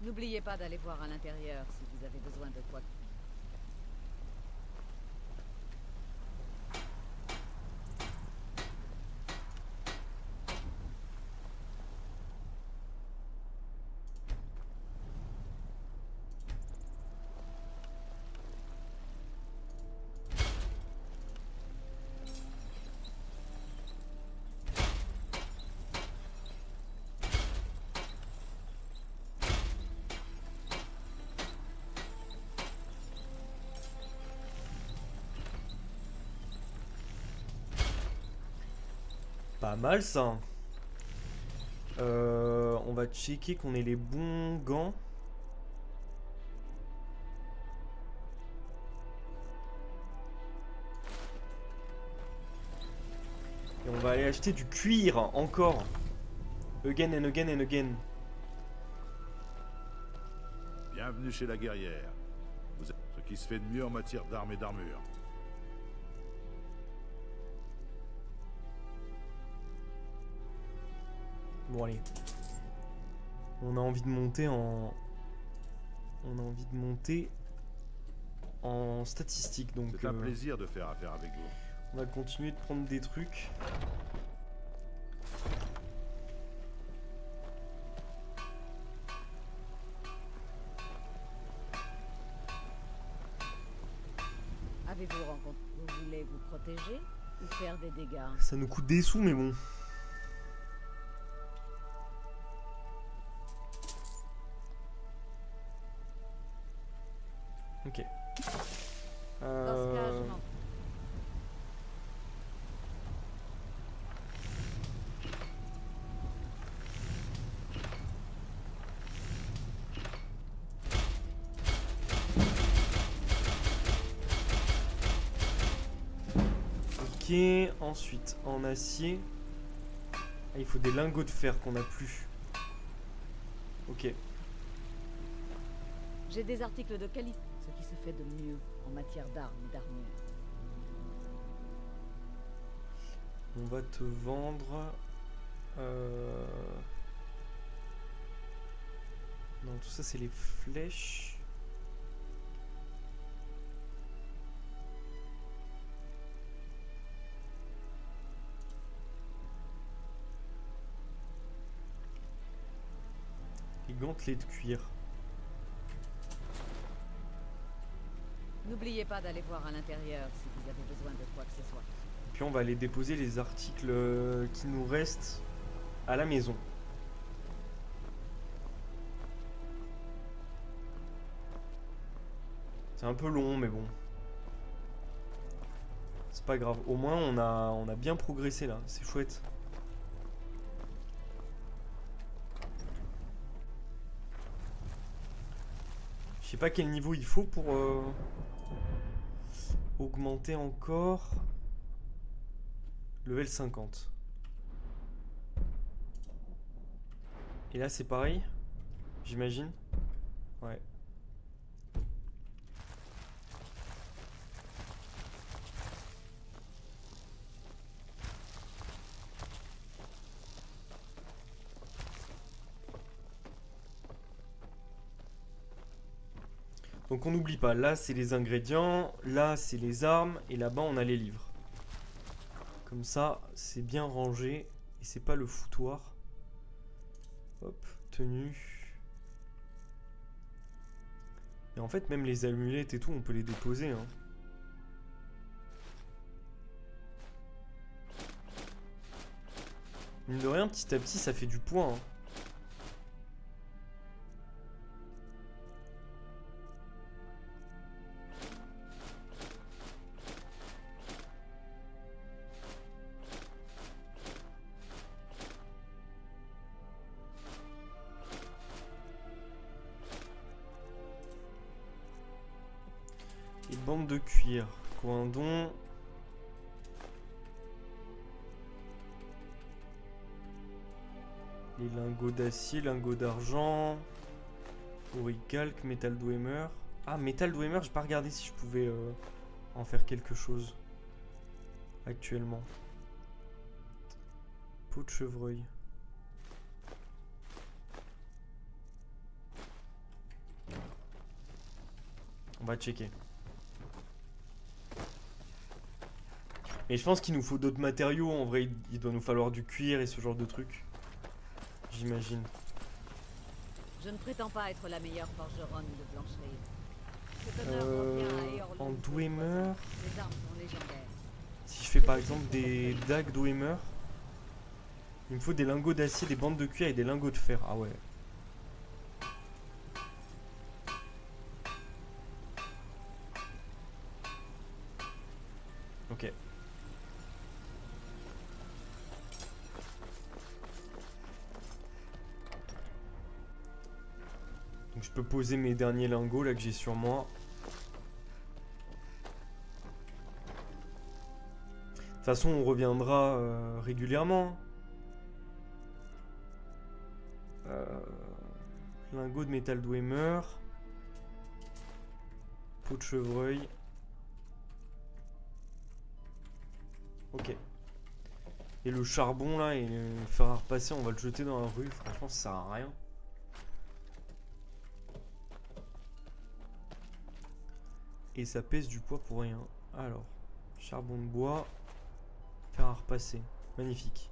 N'oubliez pas d'aller voir à l'intérieur si vous avez besoin de quoi. Pas mal ça. On va checker qu'on ait les bons gants. Et on va aller acheter du cuir encore. Again and again and again. Bienvenue chez la guerrière. Vous êtes ce qui se fait de mieux en matière d'armes et d'armure. Bon allez. On a envie de monter en... On a envie de monter en statistique. Donc c'est un plaisir de faire affaire avec vous. On va continuer de prendre des trucs. Avez-vous rencontré? Vous voulez vous protéger ou faire des dégâts? Ça nous coûte des sous mais bon. Ok. Ok, ensuite en acier. Ah, il faut des lingots de fer qu'on n'a plus. Ok. J'ai des articles de qualité, ce qui se fait de mieux en matière d'armes et d'armure. On va te vendre... Non, tout ça c'est les flèches. Les gantelets de cuir. N'oubliez pas d'aller voir à l'intérieur si vous avez besoin de quoi que ce soit. Puis on va aller déposer les articles qui nous restent à la maison. C'est un peu long, mais bon. C'est pas grave. Au moins, on a bien progressé là. C'est chouette. Je sais pas quel niveau il faut pour augmenter encore. Level 50. Et là, c'est pareil, j'imagine. Ouais. Donc on n'oublie pas, là c'est les ingrédients, là c'est les armes, et là-bas on a les livres. Comme ça, c'est bien rangé, et c'est pas le foutoir. Hop, tenue. Et en fait, même les amulettes et tout, on peut les déposer, hein. Mine de rien, petit à petit, ça fait du poids, hein. Les bandes de cuir, coindon. Les lingots d'acier, lingots d'argent. Auricalque, métal dwemer. Ah, métal dwemer, j'ai pas regardé si je pouvais en faire quelque chose actuellement. Peau de chevreuil. On va checker. Mais je pense qu'il nous faut d'autres matériaux. En vrai, il doit nous falloir du cuir et ce genre de trucs. J'imagine. Je ne prétends pas être la meilleure forgeronne de Blancherie. Cet honneur revient à Eorlund. En dwemer. Les armes sont légendaires. Si je fais par exemple des dagues dwemer, il me faut des lingots d'acier, des bandes de cuir et des lingots de fer. Ah ouais. Ok. Donc je peux poser mes derniers lingots là que j'ai sur moi. De toute façon on reviendra régulièrement. Lingot de métal dwemer. Peau de chevreuil. Ok. Et le charbon là et le fer à repasser, on va le jeter dans la rue. Franchement, ça sert à rien. Et ça pèse du poids pour rien. Alors, charbon de bois, fer à repasser. Magnifique.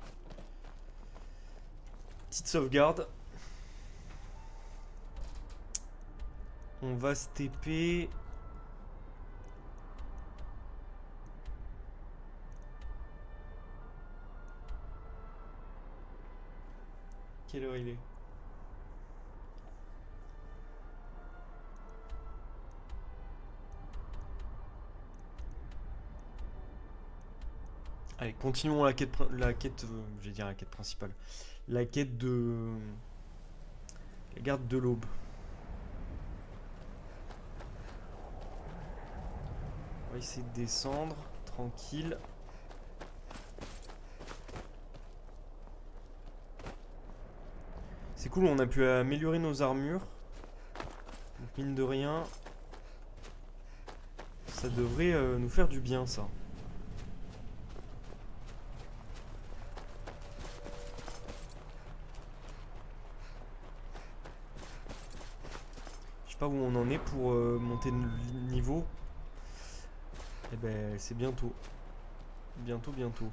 Petite sauvegarde. On va se TP. Quelle heure il est? Allez, continuons la quête, je vais dire la quête principale. La quête de la garde de l'aube. On va essayer de descendre, tranquille. C'est cool, on a pu améliorer nos armures. Donc, mine de rien, ça devrait nous faire du bien, ça. pas où on en est pour monter de niveau. Eh ben, c'est bientôt. Bientôt, bientôt.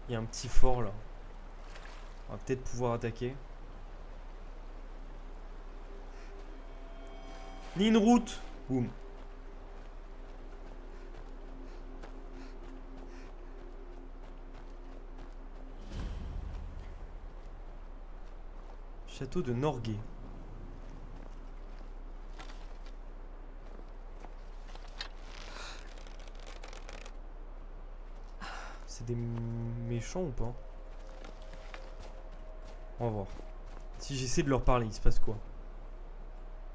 Il y a un petit fort là. On va peut-être pouvoir attaquer. Ligne route. Boum. Château de Norgay. C'est des méchants ou pas? On va voir. Si j'essaie de leur parler, il se passe quoi?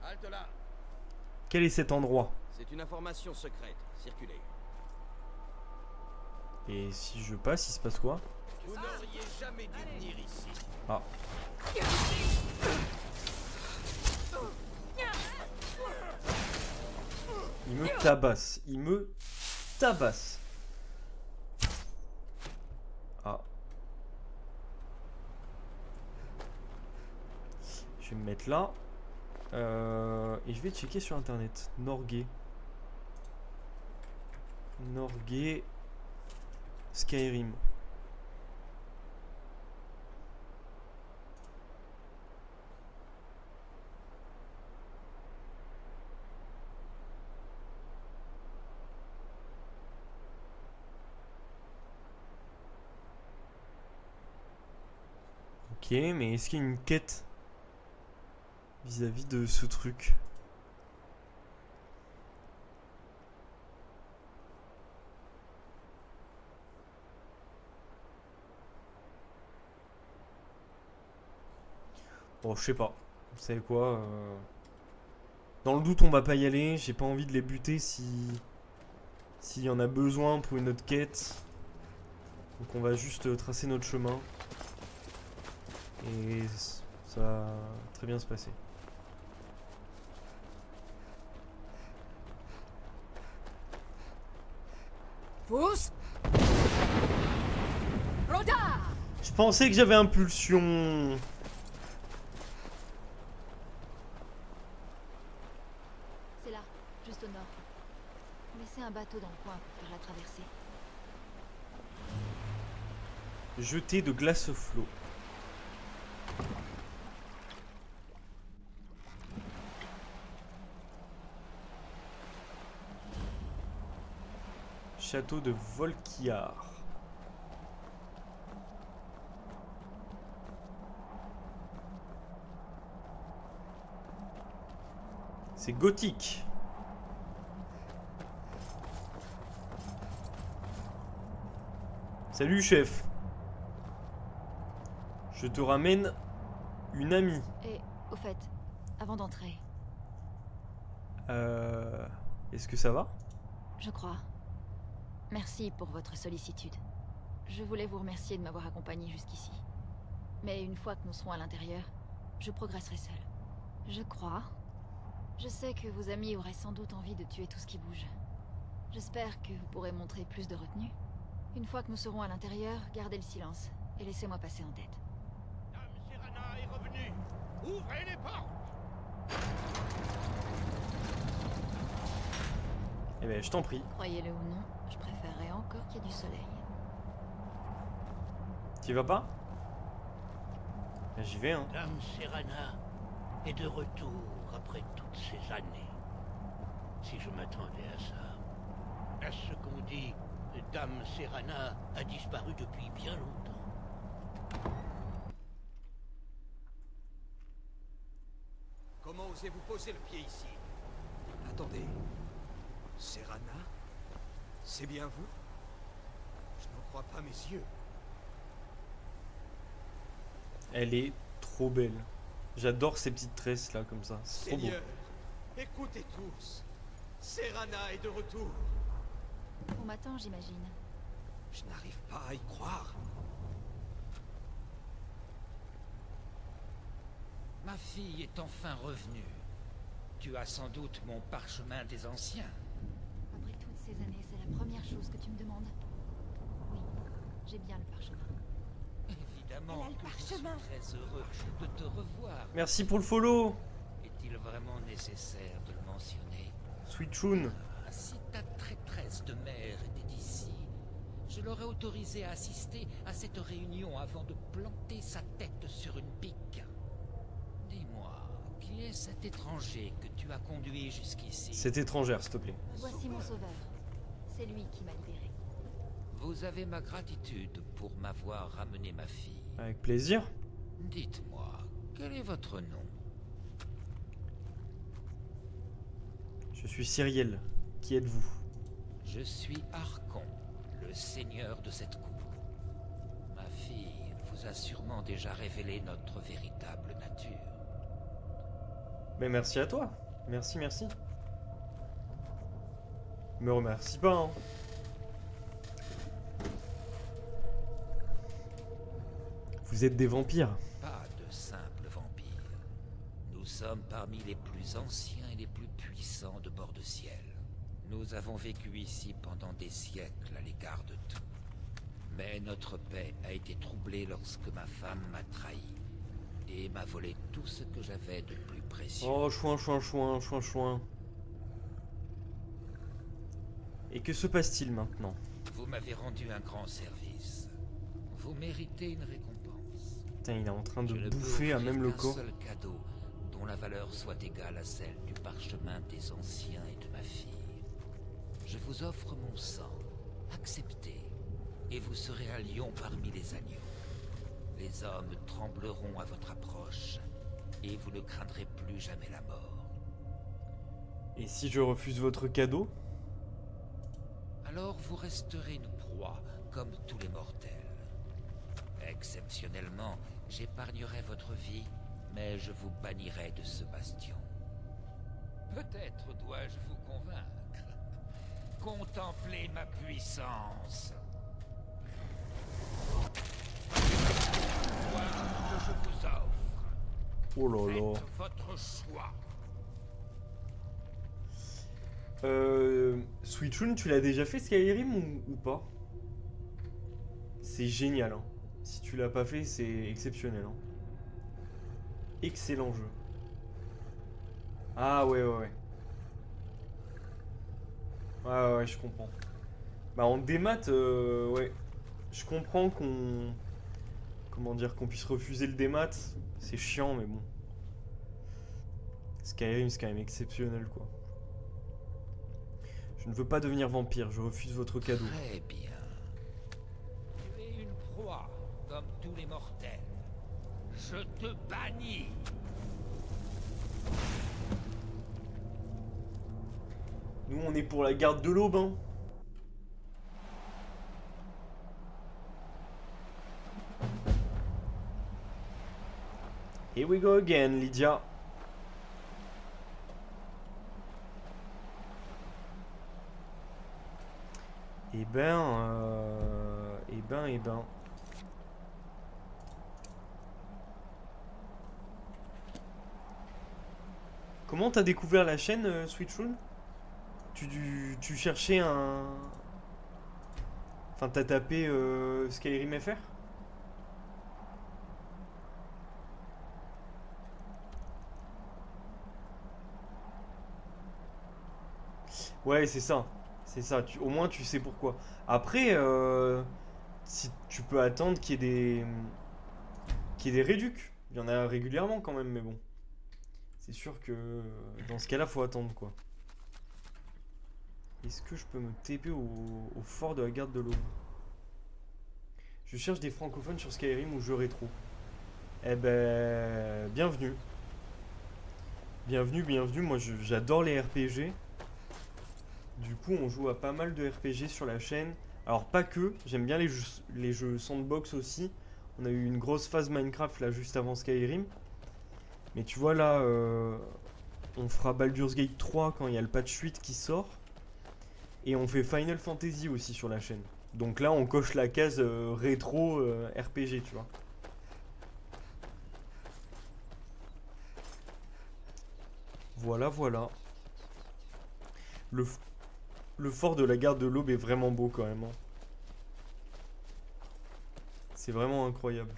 Halte là. Quel est cet endroit? C'est une information secrète. Circulez. Et si je passe, il se passe quoi? Vous n'auriez jamais dû venir ici. Ah. Il me tabasse. Il me tabasse. Ah. Je vais me mettre là. Et je vais checker sur internet. Norgay. Norgay. Skyrim. Ok, mais est-ce qu'il y a une quête vis-à-vis de ce truc? Bon, je sais pas. Vous savez quoi dans le doute, on va pas y aller. J'ai pas envie de les buter s'il y en a besoin pour une autre quête. Donc on va juste tracer notre chemin. Et ça va très bien se passer. Pousse. Rodard. Je pensais que j'avais impulsion. C'est là, juste au nord. Laissez un bateau dans le coin pour faire la traversée. Jeter de glace flot. Château de Volquiar. C'est gothique. Salut chef. Je te ramène une amie. Et au fait, avant d'entrer. Est-ce que ça va? Je crois. Merci pour votre sollicitude. Je voulais vous remercier de m'avoir accompagné jusqu'ici. Mais une fois que nous serons à l'intérieur, je progresserai seul. Je crois. Je sais que vos amis auraient sans doute envie de tuer tout ce qui bouge. J'espère que vous pourrez montrer plus de retenue. Une fois que nous serons à l'intérieur, gardez le silence et laissez-moi passer en tête. Dame Serana est revenue. Ouvrez les portes. Eh ben, je t'en prie. Croyez-le ou non, je préférerais encore qu'il y ait du soleil. T'y vas pas? Ben, j'y vais, hein. Dame Serana est de retour après toutes ces années. Si je m'attendais à ça. À ce qu'on dit, Dame Serana a disparu depuis bien longtemps. Comment osez-vous poser le pied ici? Attendez. Serana? C'est bien vous? Je n'en crois pas mes yeux. Elle est trop belle. J'adore ces petites tresses là comme ça. C'est trop beau. Seigneur, écoutez tous. Serana est de retour. On m'attend, j'imagine. Je n'arrive pas à y croire. Ma fille est enfin revenue. Tu as sans doute mon parchemin des anciens. Après toutes ces années, c'est la première chose que tu me demandes. Oui, j'ai bien le parchemin. Évidemment que je suis très heureux de te revoir. Merci pour le follow. Est-il vraiment nécessaire de le mentionner? Sweet Chun. Si ta traîtresse de mère était d'ici, je l'aurais autorisée à assister à cette réunion avant de planter sa tête sur une pique. Dis-moi, qui est cet étranger que tu as conduit jusqu'ici? Cette étrangère, s'il te plaît. Voici mon sauveur. C'est lui qui m'a libéré. Vous avez ma gratitude pour m'avoir ramené ma fille. Avec plaisir. Dites-moi, quel est votre nom? Je suis Cyriel. Qui êtes-vous? Je suis Archon, le seigneur de cette cour. Ma fille vous a sûrement déjà révélé notre véritable nature. Mais merci à toi. Merci, merci. Me remercie pas, hein. Vous êtes des vampires. Pas de simples vampires. Nous sommes parmi les plus anciens et les plus puissants de bord de ciel. Nous avons vécu ici pendant des siècles à l'écart de tout. Mais notre paix a été troublée lorsque ma femme m'a trahi et m'a volé tout ce que j'avais de plus précieux. Oh, chouin, chouin, chouin, chouin, chouin. Et que se passe-t-il maintenant? Vous m'avez rendu un grand service. Vous méritez une récompense. Putain, il est en train de Je ne bouffer peux à même le offrir corps. qu'un seul cadeau dont la valeur soit égale à celle du parchemin des anciens et de ma fille. Je vous offre mon sang. Acceptez. Et vous serez un lion parmi les agneaux. Les hommes trembleront à votre approche. Et vous ne craindrez plus jamais la mort. Et si je refuse votre cadeau? Alors vous resterez une proie, comme tous les mortels. Exceptionnellement, j'épargnerai votre vie, mais je vous bannirai de ce bastion. Peut-être dois-je vous convaincre. Contemplez ma puissance. Voilà que je vous offre. Oh là là. Faites votre choix. Sweet Chun, tu l'as déjà fait Skyrim ou pas? C'est génial, hein. Si tu l'as pas fait, c'est exceptionnel, hein. Excellent jeu. Ah ouais, ouais, ouais. Ouais, ouais, je comprends. Bah en démat, ouais. Je comprends qu'on... Comment dire, qu'on puisse refuser le démat. C'est chiant, mais bon. Skyrim, c'est quand même exceptionnel, quoi. Je ne veux pas devenir vampire, je refuse votre cadeau. Très bien. Tu es une proie, comme tous les mortels. Je te bannis. Nous, on est pour la garde de l'aube, hein. Here we go again, Lydia. Eh ben... Comment t'as découvert la chaîne, Sweet Chun? Tu cherchais un... Enfin, t'as tapé Skyrim FR? Ouais, c'est ça. C'est ça. Au moins, tu sais pourquoi. Après, si tu peux attendre qu'il y ait des réducs. Il y en a régulièrement quand même, mais bon. C'est sûr que dans ce cas-là, faut attendre, quoi. Est-ce que je peux me TP au fort de la garde de l'aube? Je cherche des francophones sur Skyrim ou jeux rétro. Eh ben, bienvenue. Bienvenue, bienvenue. Moi, j'adore les RPG. Du coup, on joue à pas mal de RPG sur la chaîne. Alors, pas que. J'aime bien les jeux sandbox aussi. On a eu une grosse phase Minecraft, là, juste avant Skyrim. Mais tu vois, là, on fera Baldur's Gate 3 quand il y a le patch 8 qui sort. Et on fait Final Fantasy aussi sur la chaîne. Donc là, on coche la case rétro RPG, tu vois. Voilà, voilà. Le fort de la garde de l'aube est vraiment beau quand même. Hein. C'est vraiment incroyable.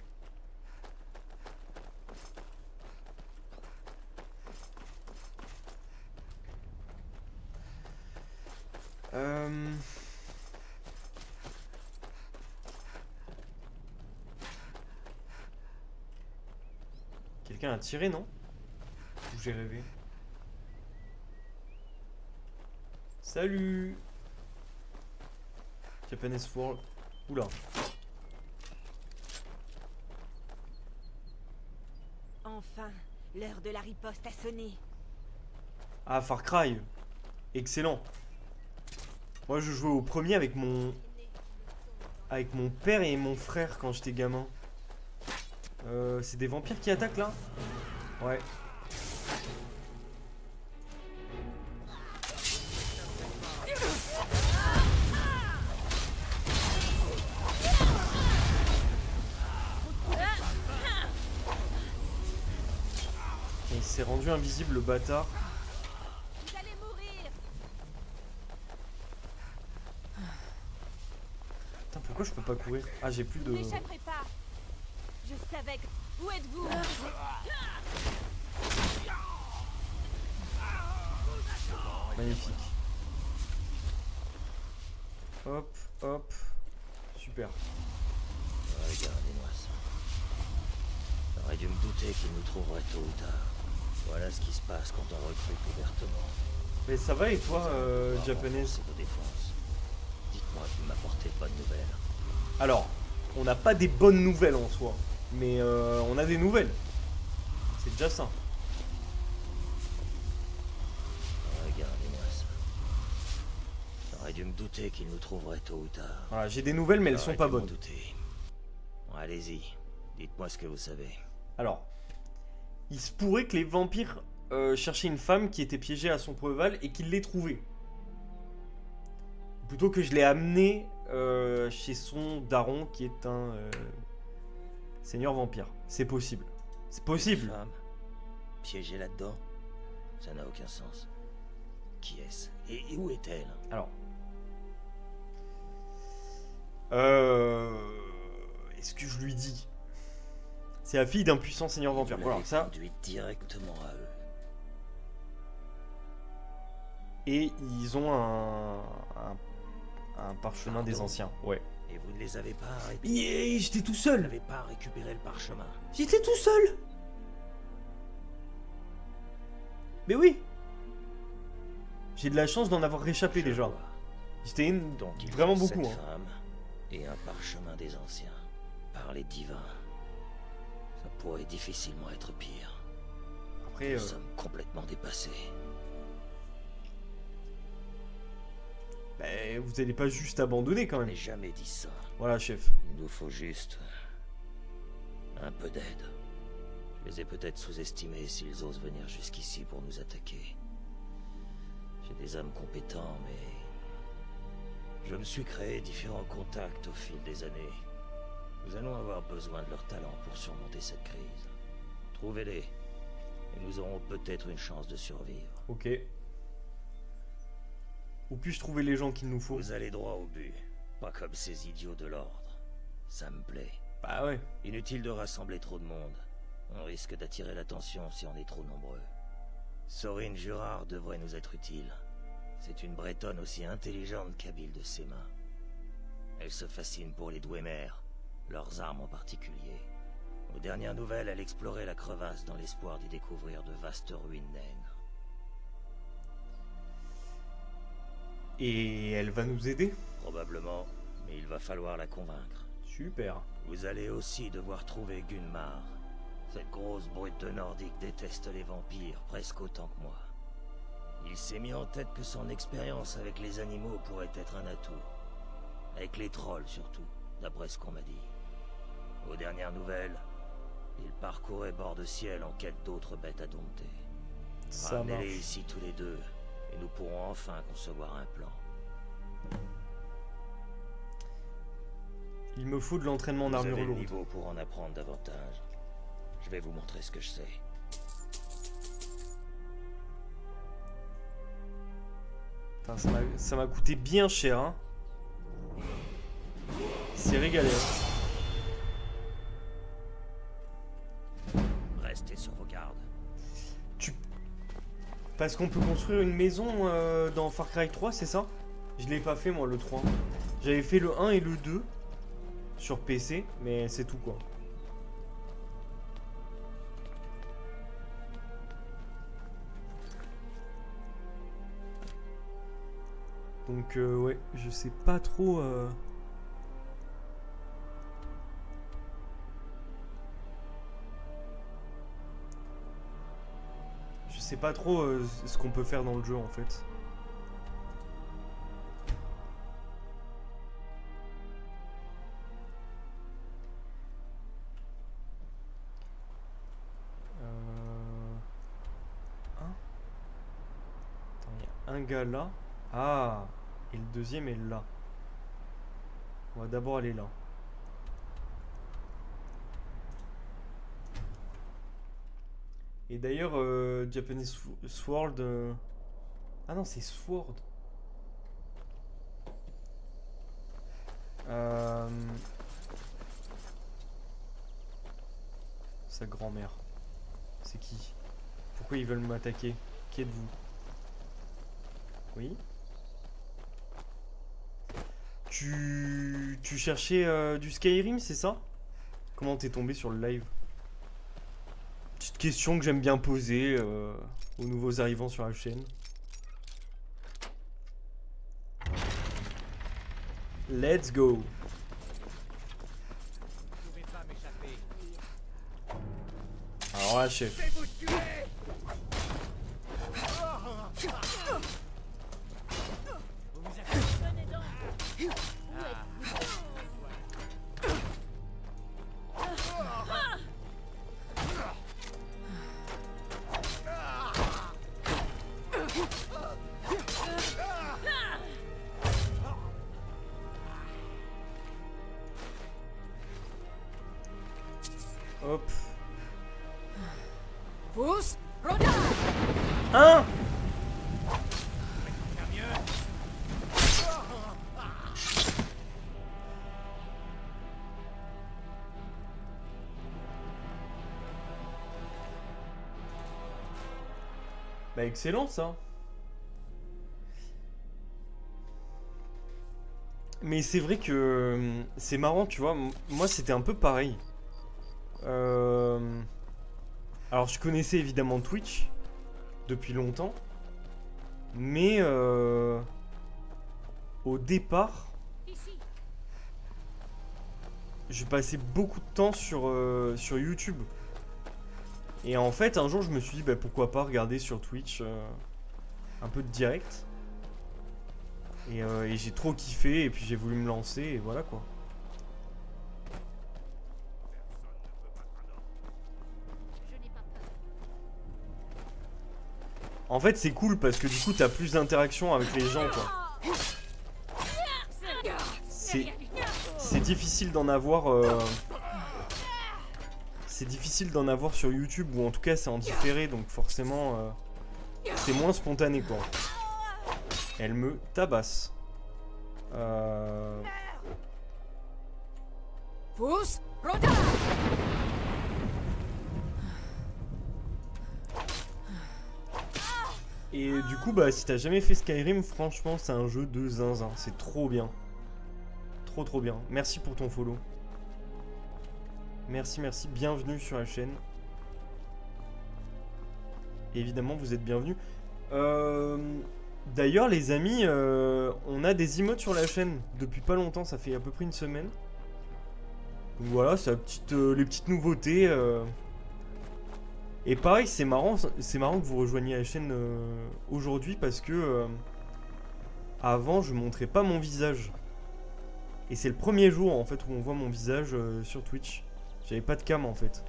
Quelqu'un a tiré, non? Ou j'ai rêvé? Salut! Japanese World. Oula. Enfin, l'heure de la riposte a sonné. Ah, Far Cry. Excellent. Moi, je jouais au premier avec mon père et mon frère quand j'étais gamin. C'est des vampires qui attaquent là? Ouais. Et il s'est rendu invisible, le bâtard. Vous allez mourir. Putain, pourquoi je peux pas courir? Ah, j'ai plus de... Vous n'échapperez pas. Je savais que... Où êtes-vous? Magnifique. Hop, hop. Super. Regardez-moi ça. J'aurais dû me douter qu'il nous trouverait tôt ou tard. Voilà ce qui se passe quand on recrute ouvertement. Mais ça va et toi, japonais? C'est vos défenses. Dites-moi que vous m'apportez de bonnes nouvelles. Alors, on n'a pas des bonnes nouvelles en soi, mais on a des nouvelles. C'est déjà ça. Regardez-moi ça. J'aurais dû me douter qu'il nous trouverait tôt ou tard. Voilà, j'ai des nouvelles, mais elles sont pas bonnes. Bon, allez-y, dites-moi ce que vous savez. Alors, il se pourrait que les vampires cherchaient une femme qui était piégée à son cheval et qu'ils l'aient trouvée. Plutôt que je l'ai amenée chez son daron qui est un seigneur vampire. C'est possible. C'est possible. Une femme piégée là-dedans? Ça n'a aucun sens. Qui est-ce? Et où est-elle? Alors. Est-ce que je lui dis? C'est la fille d'un puissant seigneur vampire. Voilà, ça. Conduite directement à eux. Et ils ont un parchemin des anciens. Ouais. Et vous ne les avez pas arrêtés? Yeah, j'étais tout seul. Vous n'avez pas récupéré le parchemin? J'étais tout seul. Mais oui. J'ai de la chance d'en avoir réchappé déjà. C'était vraiment beaucoup. Cette femme et un parchemin des anciens. Par les divins. Ça pourrait difficilement être pire. Après, nous sommes complètement dépassés. Bah, vous allez pas juste abandonner quand même. Je n'ai jamais dit ça. Voilà, chef. Il nous faut juste un peu d'aide. Je les ai peut-être sous-estimés s'ils osent venir jusqu'ici pour nous attaquer. J'ai des hommes compétents, mais je me suis créé différents contacts au fil des années. Nous allons avoir besoin de leur talent pour surmonter cette crise. Trouvez-les, et nous aurons peut-être une chance de survivre. Ok. Où puis-je trouver les gens qu'il nous faut? Vous allez droit au but, pas comme ces idiots de l'ordre. Ça me plaît. Bah ouais. Inutile de rassembler trop de monde. On risque d'attirer l'attention si on est trop nombreux. Sorine Jurard devrait nous être utile. C'est une bretonne aussi intelligente qu'habile de ses mains. Elle se fascine pour les Dwemer, leurs armes en particulier. Aux dernières nouvelles, elle explorait la crevasse dans l'espoir d'y découvrir de vastes ruines naines. Et elle va nous aider? Probablement, mais il va falloir la convaincre. Super. Vous allez aussi devoir trouver Gunmar. Cette grosse brute nordique déteste les vampires presque autant que moi. Il s'est mis en tête que son expérience avec les animaux pourrait être un atout. Avec les trolls surtout, d'après ce qu'on m'a dit. Aux dernières nouvelles, il parcourait bord de ciel en quête d'autres bêtes à dompter. Ramenez-les ici tous les deux, et nous pourrons enfin concevoir un plan. Il me faut de l'entraînement en armure lourde. Vous avez le niveau pour en apprendre davantage. Je vais vous montrer ce que je sais. Putain, ça m'a coûté bien cher, hein. C'est régalé. Restez sur vos gardes. Parce qu'on peut construire une maison dans Far Cry 3, c'est ça? Je l'ai pas fait moi le 3. J'avais fait le 1 et le 2 sur PC, mais c'est tout quoi. Donc ouais, je sais pas trop... Je sais pas trop ce qu'on peut faire dans le jeu en fait. Attends, il y a un gars là. Ah, et le deuxième est là. On va d'abord aller là. Et d'ailleurs, Japanese Sword... Ah non, c'est Sword. Sa grand-mère. C'est qui? Pourquoi ils veulent m'attaquer? Qui êtes-vous? Oui? Tu cherchais du Skyrim, c'est ça? Comment t'es tombé sur le live? Petite question que j'aime bien poser aux nouveaux arrivants sur la chaîne. Let's go. Alors là, chef. Hop. Hein? Bah excellent ça. Mais c'est vrai que c'est marrant, tu vois. Moi c'était un peu pareil. Alors je connaissais évidemment Twitch depuis longtemps, mais au départ, je passais beaucoup de temps sur YouTube. Et en fait, un jour, je me suis dit, bah, pourquoi pas regarder sur Twitch un peu de direct. Et j'ai trop kiffé, et puis j'ai voulu me lancer, et voilà quoi. En fait, c'est cool parce que du coup, t'as plus d'interaction avec les gens, quoi. C'est difficile d'en avoir... C'est difficile d'en avoir sur YouTube, ou en tout cas, c'est en différé, donc forcément, c'est moins spontané, quoi. Elle me tabasse. Et du coup, bah, si t'as jamais fait Skyrim, franchement, c'est un jeu de zinzin. C'est trop bien. Trop trop bien. Merci pour ton follow. Merci, merci. Bienvenue sur la chaîne. Évidemment, vous êtes bienvenus. D'ailleurs, les amis, on a des emotes sur la chaîne depuis pas longtemps. Ça fait à peu près une semaine. Donc voilà, c'est les petites nouveautés. Et pareil, c'est marrant que vous rejoigniez la chaîne aujourd'hui parce que avant, je montrais pas mon visage. Et c'est le premier jour en fait où on voit mon visage sur Twitch. J'avais pas de cam en fait.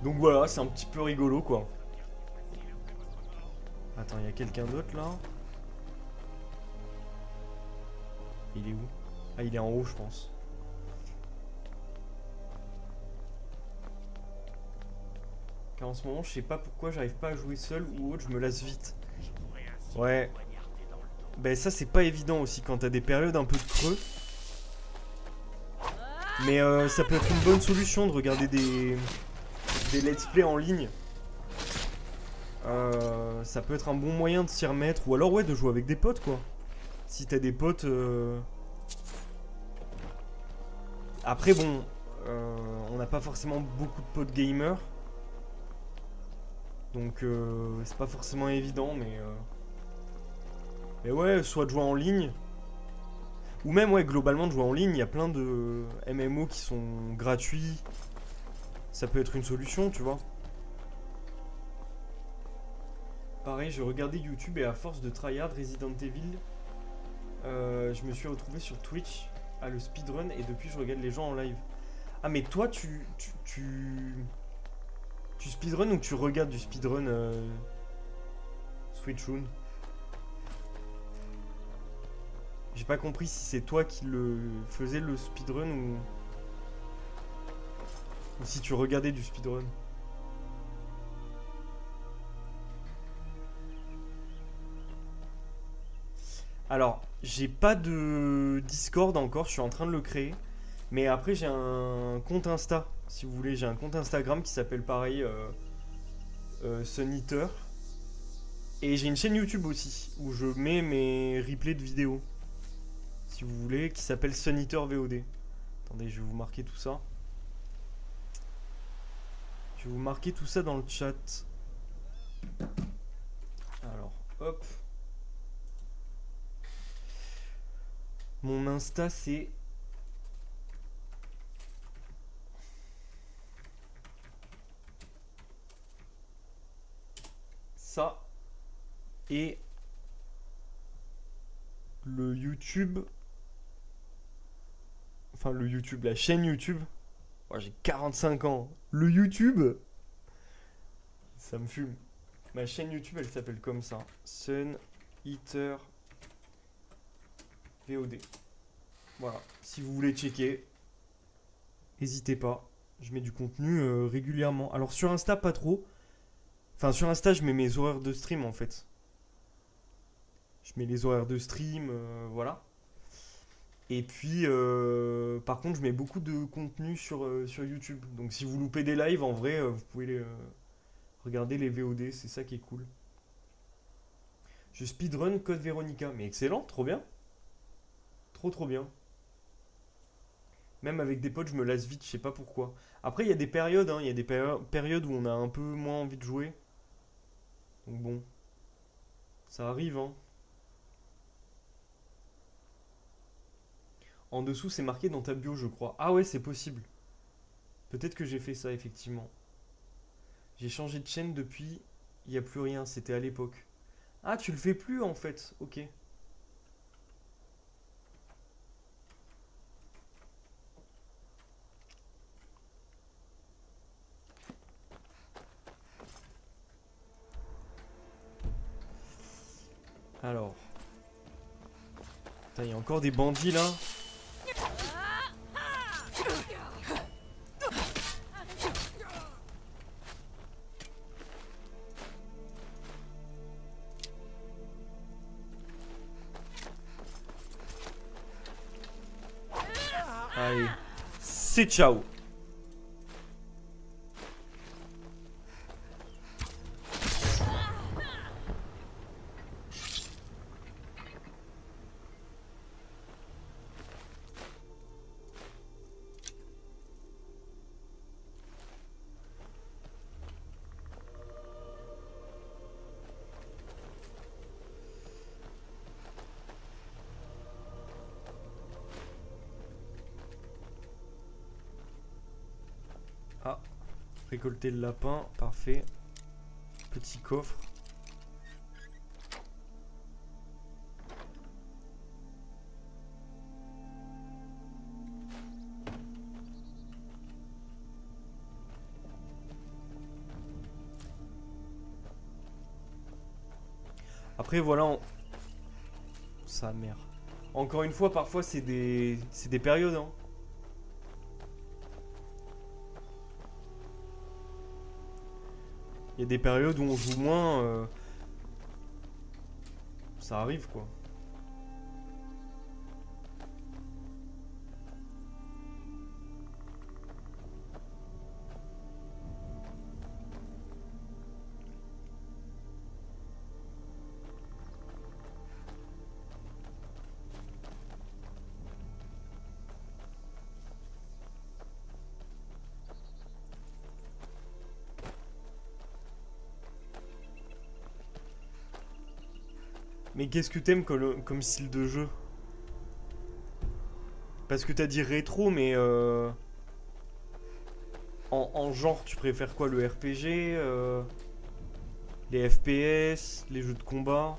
Donc voilà, c'est un petit peu rigolo quoi. Attends, il y a quelqu'un d'autre là. Il est où? Ah, il est en haut, je pense. Car en ce moment, je sais pas pourquoi j'arrive pas à jouer seul ou autre, je me lasse vite. Ouais. Ben ça, c'est pas évident aussi quand t'as des périodes un peu de creux. Mais ça peut être une bonne solution de regarder des let's play en ligne. ça peut être un bon moyen de s'y remettre. Ou alors ouais, de jouer avec des potes quoi. Si t'as des potes... Après bon, on n'a pas forcément beaucoup de potes gamers. Donc c'est pas forcément évident, mais ouais, soit de jouer en ligne. Ou même ouais, globalement de jouer en ligne, il y a plein de MMO qui sont gratuits. Ça peut être une solution, tu vois. Pareil, je regardais YouTube et à force de tryhard Resident Evil, je me suis retrouvé sur Twitch à le speedrun et depuis je regarde les gens en live. Ah mais toi tu speedrun ou tu regardes du speedrun Switchroom? J'ai pas compris si c'est toi qui le faisais le speedrun ou si tu regardais du speedrun. Alors, j'ai pas de Discord encore, je suis en train de le créer. Mais après, j'ai un compte Insta, si vous voulez. J'ai un compte Instagram qui s'appelle pareil Sun Eater. Et j'ai une chaîne YouTube aussi, où je mets mes replays de vidéos. Si vous voulez, qui s'appelle Sun Eater VOD. Attendez, je vais vous marquer tout ça. Je vais vous marquer tout ça dans le chat. Alors, hop. Mon Insta, c'est... ça. Et... le YouTube... enfin, le YouTube, la chaîne YouTube. Moi, j'ai 45 ans. Le YouTube... ça me fume. Ma chaîne YouTube, elle s'appelle comme ça. Sun Eater... VOD. Voilà, si vous voulez checker, n'hésitez pas. Je mets du contenu régulièrement. Alors sur Insta, pas trop. Enfin, sur Insta, je mets mes horaires de stream en fait. Je mets les horaires de stream, voilà. Et puis, par contre, je mets beaucoup de contenu sur YouTube. Donc si vous loupez des lives, en vrai, vous pouvez regarder les VOD, c'est ça qui est cool. Je speedrun Code Veronica. Mais excellent, trop bien. Trop bien. Même avec des potes, je me lasse vite, je sais pas pourquoi. Après, il y a des périodes, hein, il y a des périodes où on a un peu moins envie de jouer. Donc bon, ça arrive, hein. En dessous, c'est marqué dans ta bio, je crois. Ah ouais, c'est possible. Peut-être que j'ai fait ça, effectivement. J'ai changé de chaîne depuis, il n'y a plus rien, c'était à l'époque. Ah, tu le fais plus, en fait, ok. Alors. Putain, il y a encore des bandits là. Allez. C'est ciao. Ah, récolter le lapin, parfait. Petit coffre. Après voilà, sa mère. Encore une fois, parfois c'est des périodes, hein. Il y a des périodes où on joue moins. Ça arrive quoi. Mais qu'est-ce que t'aimes comme style de jeu? Parce que t'as dit rétro, mais en genre, tu préfères quoi? Le RPG, les FPS, les jeux de combat?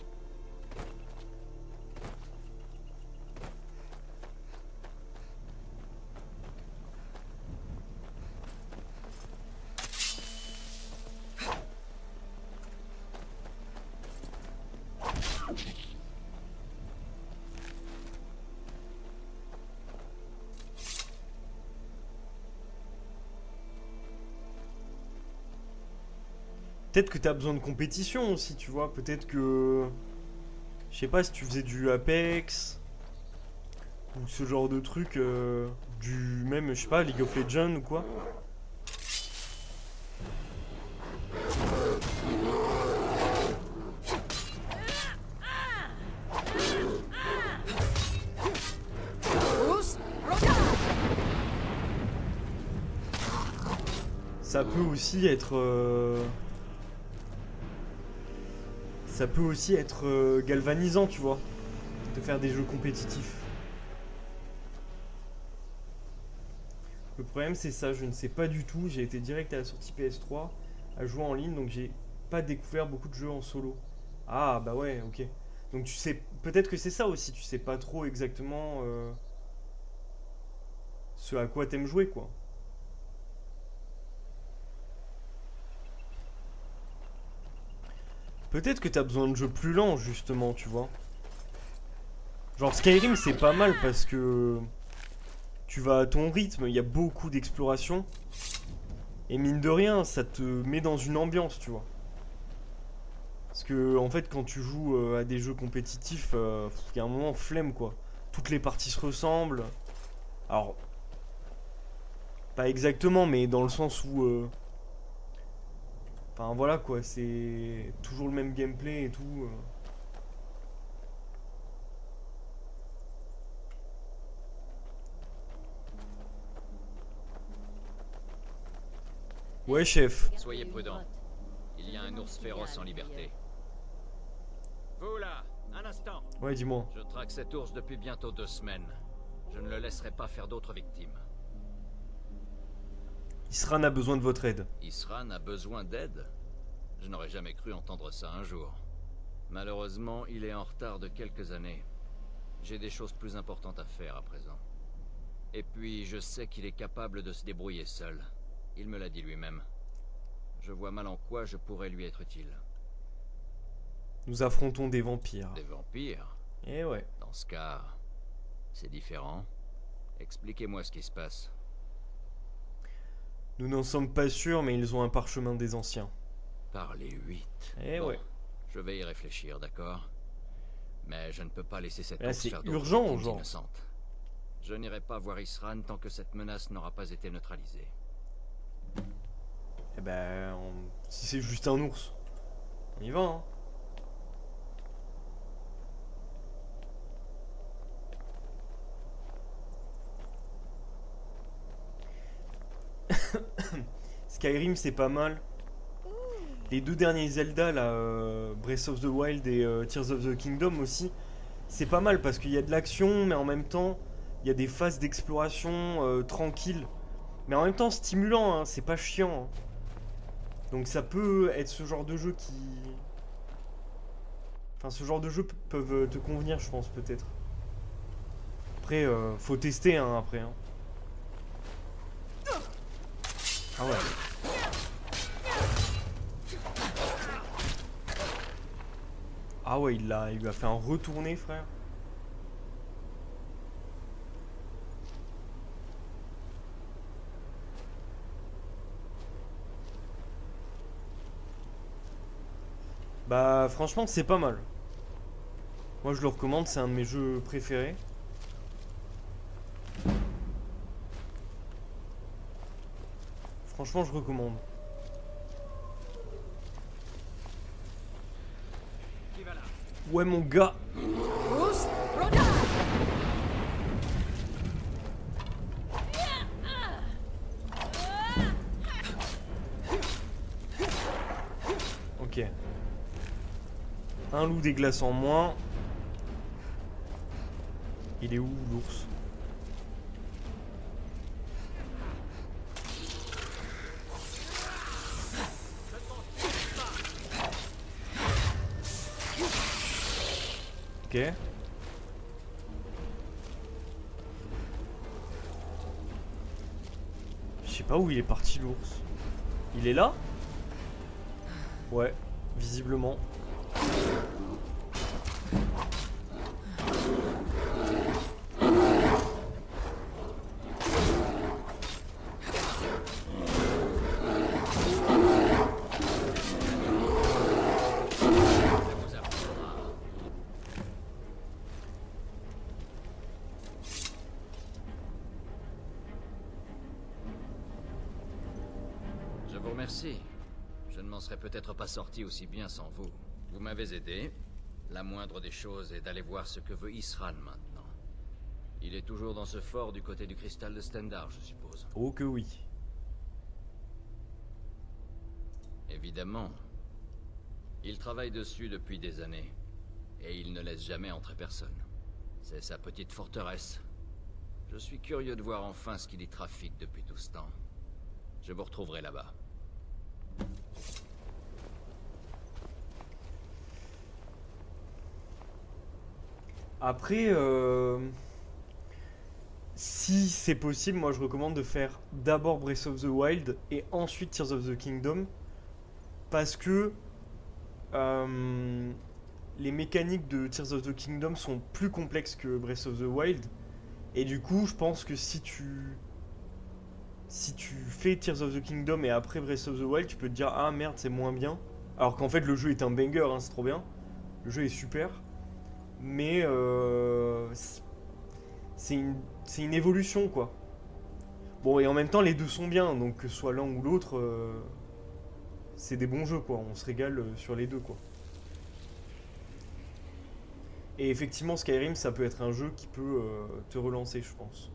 Peut-être que t'as besoin de compétition aussi, tu vois. Peut-être que... Je sais pas si tu faisais du Apex... Ou ce genre de truc... du même, je sais pas, League of Legends ou quoi. Ça peut aussi être... Ça peut aussi être galvanisant, tu vois, de faire des jeux compétitifs. Le problème c'est ça, je ne sais pas du tout. J'ai été direct à la sortie PS3 à jouer en ligne, donc j'ai pas découvert beaucoup de jeux en solo. Ah bah ouais, ok. Donc tu sais, peut-être que c'est ça aussi, tu sais pas trop exactement ce à quoi t'aimes jouer, quoi. Peut-être que t'as besoin de jeux plus lents, justement, tu vois. Genre Skyrim, c'est pas mal parce que tu vas à ton rythme, il y a beaucoup d'exploration. Et mine de rien, ça te met dans une ambiance, tu vois. Parce que, en fait, quand tu joues à des jeux compétitifs, il y a un moment flemme, quoi. Toutes les parties se ressemblent. Alors, pas exactement, mais dans le sens où... Enfin voilà quoi, c'est toujours le même gameplay et tout. Ouais chef. Soyez prudent. Il y a un ours féroce en liberté. Vous là, un instant. Ouais, dis-moi. Je traque cet ours depuis bientôt 2 semaines. Je ne le laisserai pas faire d'autres victimes. Isran a besoin de votre aide. Isran a besoin d'aide? Je n'aurais jamais cru entendre ça un jour. Malheureusement, il est en retard de quelques années. J'ai des choses plus importantes à faire à présent. Et puis, je sais qu'il est capable de se débrouiller seul. Il me l'a dit lui-même. Je vois mal en quoi je pourrais lui être utile. Nous affrontons des vampires. Des vampires? Eh ouais. Dans ce cas, c'est différent. Expliquez-moi ce qui se passe. Nous n'en sommes pas sûrs, mais ils ont un parchemin des anciens. Par les 8. Eh bon, ouais. Je vais y réfléchir, d'accord? Mais je ne peux pas laisser cette là, course faire d'autres urgent, victimes genre. innocentes. Je n'irai pas voir Isran tant que cette menace n'aura pas été neutralisée. Eh ben, si c'est juste un ours, on y va, hein. Skyrim, c'est pas mal. Les 2 derniers Zelda, là, Breath of the Wild et Tears of the Kingdom aussi, c'est pas mal parce qu'il y a de l'action, mais en même temps, il y a des phases d'exploration tranquilles. Mais en même temps stimulant, hein, c'est pas chiant. Hein. Donc ça peut être ce genre de jeu qui... Enfin, ce genre de jeux peuvent te convenir, je pense, peut-être. Après, faut tester, hein, après. Hein. Ah ouais. Ah ouais, il lui a fait un retourné, frère. Bah franchement c'est pas mal. Moi je le recommande, c'est un de mes jeux préférés. Franchement je recommande. Ouais mon gars. Ok. Un loup des glaces en moins. Il est où l'ours? Ok. Je sais pas où il est parti l'ours. Il est là? Ouais, visiblement. Je vous remercie. Je ne m'en serais peut-être pas sorti aussi bien sans vous. Vous m'avez aidé. La moindre des choses est d'aller voir ce que veut Isran maintenant. Il est toujours dans ce fort du côté du cristal de Stendarr, je suppose. Oh que oui. Évidemment. Il travaille dessus depuis des années. Et il ne laisse jamais entrer personne. C'est sa petite forteresse. Je suis curieux de voir enfin ce qu'il y trafique depuis tout ce temps. Je vous retrouverai là-bas. Après, si c'est possible, moi je recommande de faire d'abord Breath of the Wild et ensuite Tears of the Kingdom. Parce que les mécaniques de Tears of the Kingdom sont plus complexes que Breath of the Wild. Et du coup, je pense que si tu fais Tears of the Kingdom et après Breath of the Wild, tu peux te dire ah merde c'est moins bien. Alors qu'en fait le jeu est un banger, hein, c'est trop bien. Le jeu est super. Mais c'est une évolution quoi. Bon et en même temps les deux sont bien, donc que ce soit l'un ou l'autre, c'est des bons jeux quoi. On se régale sur les deux quoi. Et effectivement Skyrim ça peut être un jeu qui peut te relancer je pense.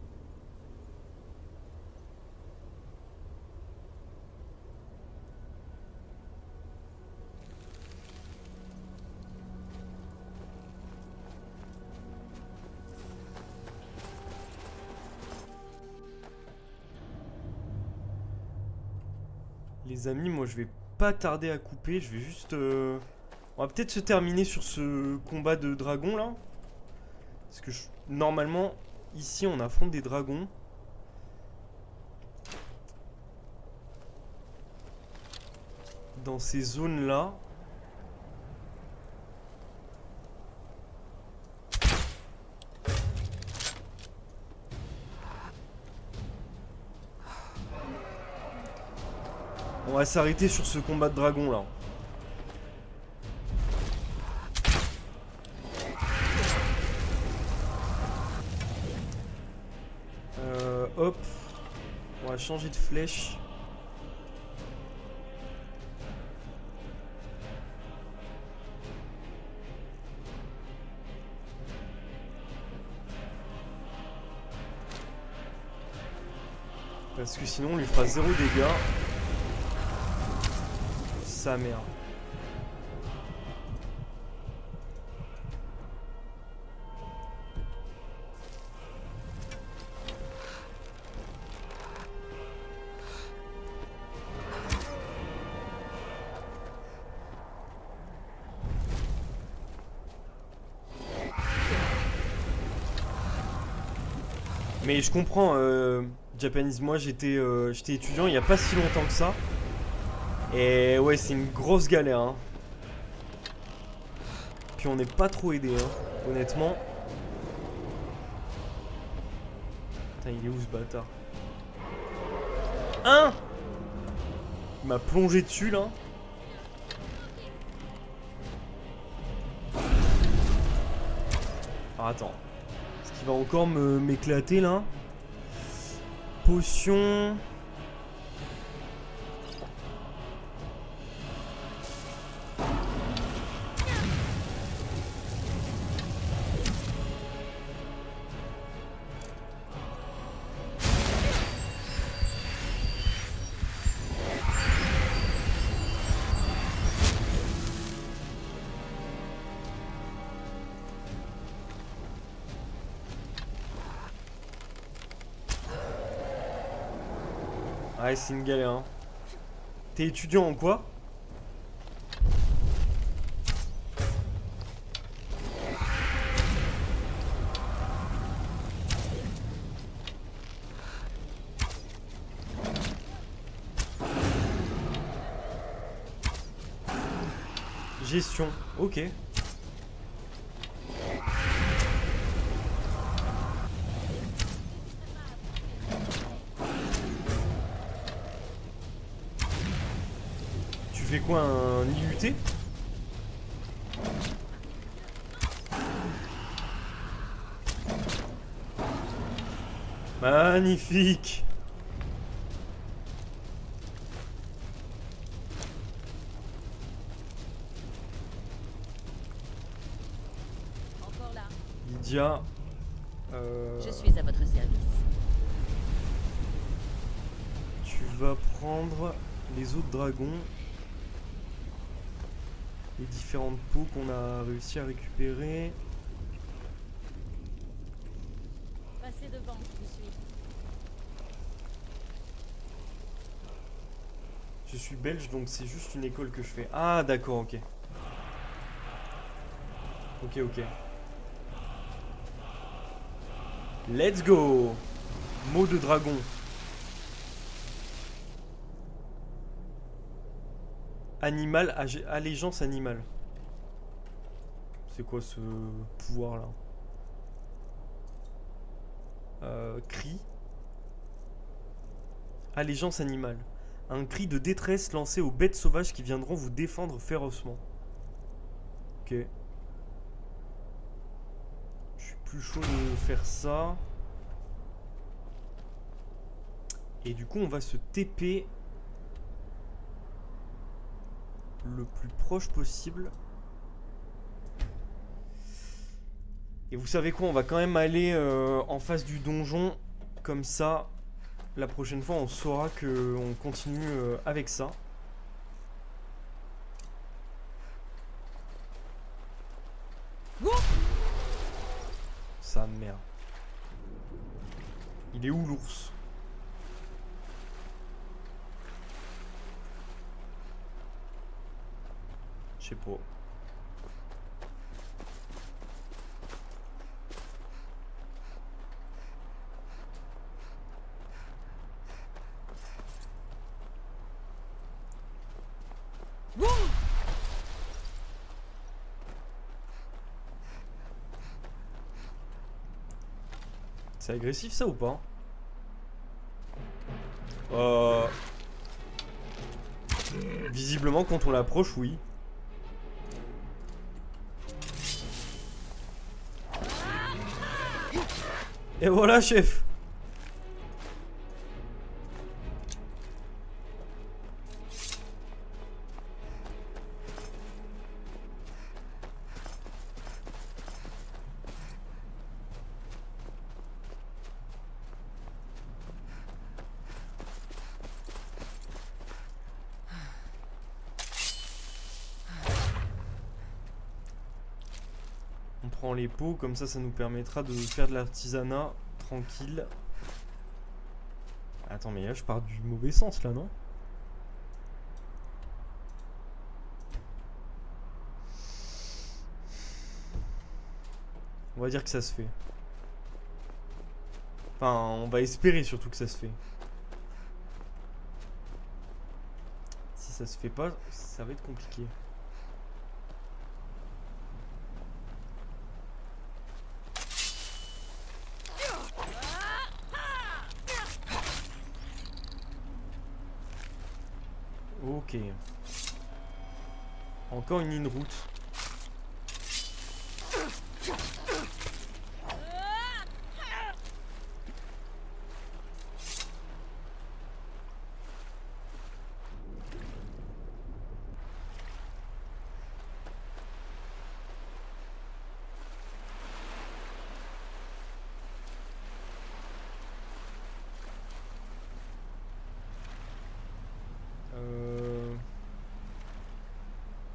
Les amis, moi je vais pas tarder à couper, je vais juste... On va peut-être se terminer sur ce combat de dragon là. Parce que normalement, ici on affronte des dragons. Dans ces zones là. On va s'arrêter sur ce combat de dragon là. Hop. On va changer de flèche. Parce que sinon on lui fera 0 dégâts. Sa mère. Mais je comprends, Japanese, moi j'étais étudiant il n'y a pas si longtemps que ça. Et ouais, c'est une grosse galère. Hein. Puis on n'est pas trop aidé, hein, honnêtement. Putain, il est où ce bâtard? Hein? Il m'a plongé dessus là. Alors attends. Est-ce qu'il va encore m'éclater là? Potion. Ouais, c'est une galère. Hein. T'es étudiant en quoi? Gestion, ok. Tu fais quoi, un IUT? Magnifique. Lydia, je suis à votre service. Tu vas prendre les autres dragons, les différentes peaux qu'on a réussi à récupérer. Passez devant, je vous suis. Je suis belge, donc c'est juste une école que je fais. Ah d'accord, ok. Ok, ok. Let's go. Mot de dragon. Animal, allégeance animale. C'est quoi ce pouvoir là? Cri. Allégeance animale. Un cri de détresse lancé aux bêtes sauvages qui viendront vous défendre férocement. Ok. Je suis plus chaud de faire ça. Et du coup on va se TP le plus proche possible. Et vous savez quoi, on va quand même aller en face du donjon. Comme ça, la prochaine fois on saura qu'on continue avec ça. Sa mère. Il est où l'ours? Je sais pas. C'est agressif ça ou pas? Visiblement quand on l'approche, oui. Et voilà, chef. On prend les pots, comme ça nous permettra de faire de l'artisanat tranquille. Attends, mais là je pars du mauvais sens là, non? On va dire que ça se fait. Enfin, on va espérer surtout que ça se fait. Si ça se fait pas, ça va être compliqué. Ok. Encore une ligne route.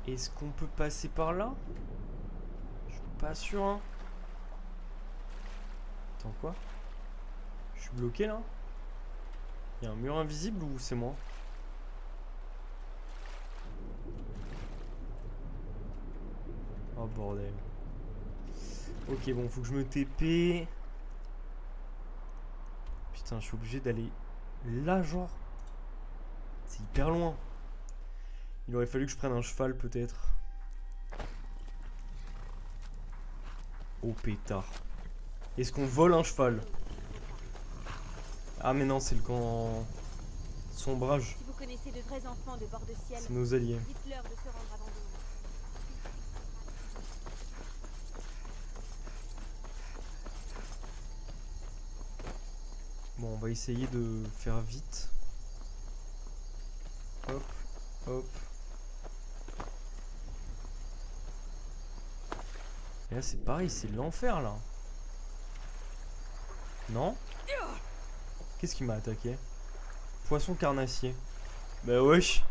Est-ce qu'on peut passer par là? Je suis pas sûr, hein. Attends, quoi? Je suis bloqué là? Il y a un mur invisible ou c'est moi? Oh bordel. Ok, bon, faut que je me TP. Putain, je suis obligé d'aller là, genre. C'est hyper loin. Il aurait fallu que je prenne un cheval, peut-être. Oh pétard. Est-ce qu'on vole un cheval? Ah mais non, c'est le camp sombrage. Si vous connaissez de vrais enfants de bord de ciel, c'est nos alliés. dites-leur de se rendre avant nous. Bon, on va essayer de faire vite. Hop, hop. Et là, c'est pareil, c'est l'enfer, là. Non? Qu'est-ce qui m'a attaqué? Poisson carnassier. Bah wesh.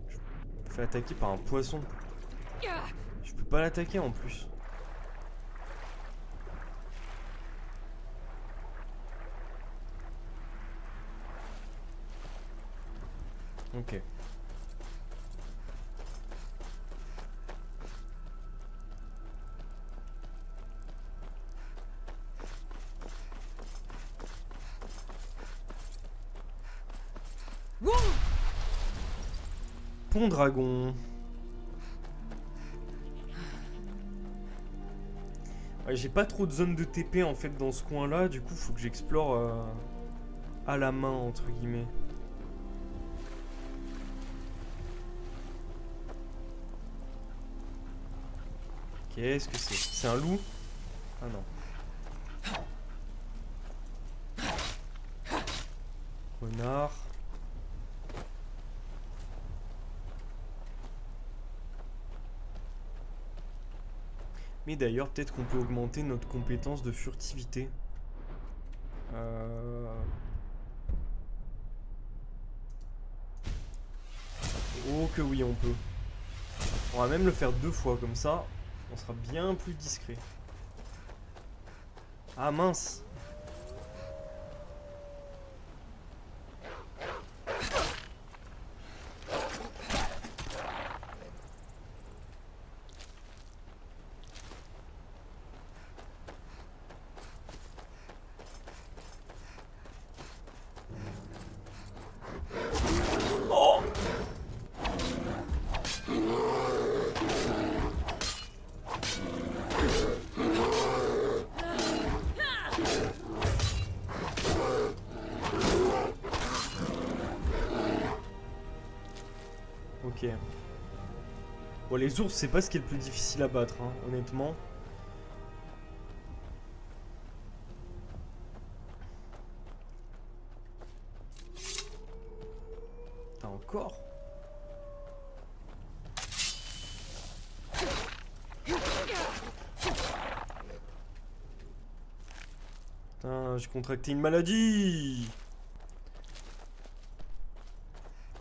Je me fais attaquer par un poisson. Je peux pas l'attaquer en plus. Ok. Pont dragon. Ouais, j'ai pas trop de zone de TP en fait dans ce coin là, du coup faut que j'explore à la main entre guillemets. Qu'est-ce que c'est? C'est un loup? Ah non. Renard. Mais d'ailleurs, peut-être qu'on peut augmenter notre compétence de furtivité. Oh que oui, on peut. On va même le faire 2 fois, comme ça, on sera bien plus discret. Ah mince! Ok. Bon, les ours, c'est pas ce qui est le plus difficile à battre, hein, honnêtement. T'as encore? Putain, j'ai contracté une maladie!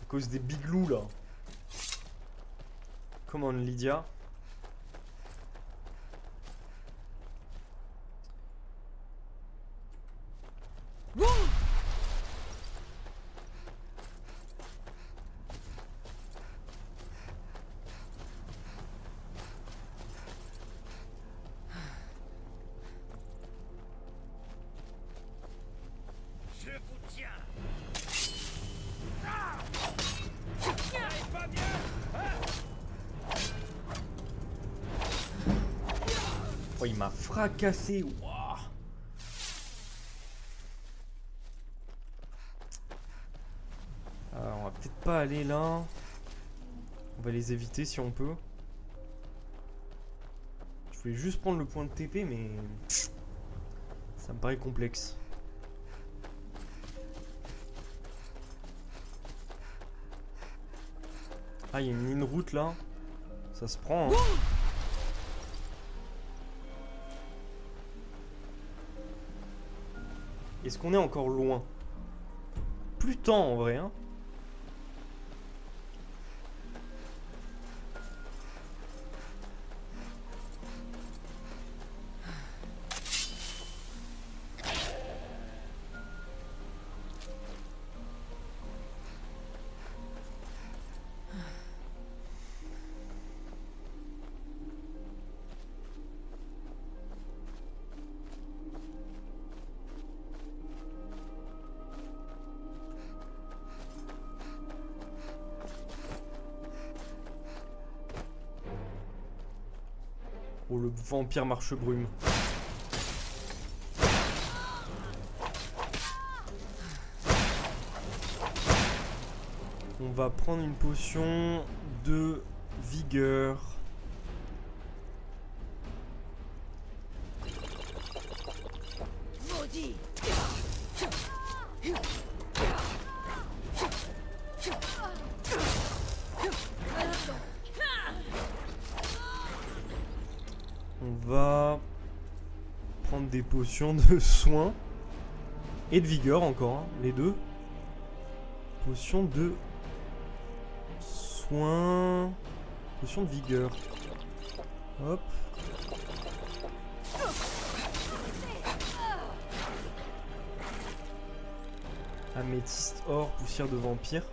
À cause des biglous, là. Come on, Lydia. Je vous tiens. Ah, ça n'est pas bien, hein? Oh, il m'a fracassé. Wouah. Alors, on va peut-être pas aller là. On va les éviter si on peut. Je voulais juste prendre le point de TP, mais ça me paraît complexe. Ah, il y a une ligne route là. Ça se prend, hein. Est-ce qu'on est encore loin? Plus tant en vrai, hein. Oh, le vampire marche-brume. On va prendre une potion de vigueur. Maudit. On va prendre des potions de soin et de vigueur encore, hein, les deux. Potion de soin, potion de vigueur. Hop. Améthyste, or, poussière de vampire.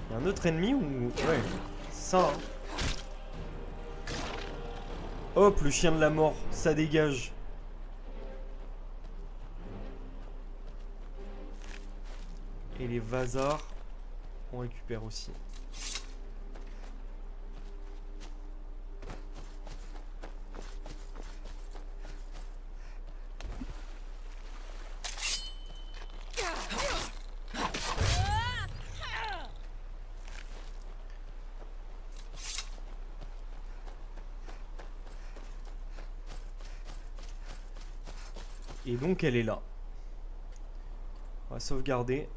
Il y a un autre ennemi ou... Ouais, c'est ça. Hein. Hop, le chien de la mort, ça dégage. Et les vasards, on récupère aussi. Et donc elle est là. On va sauvegarder.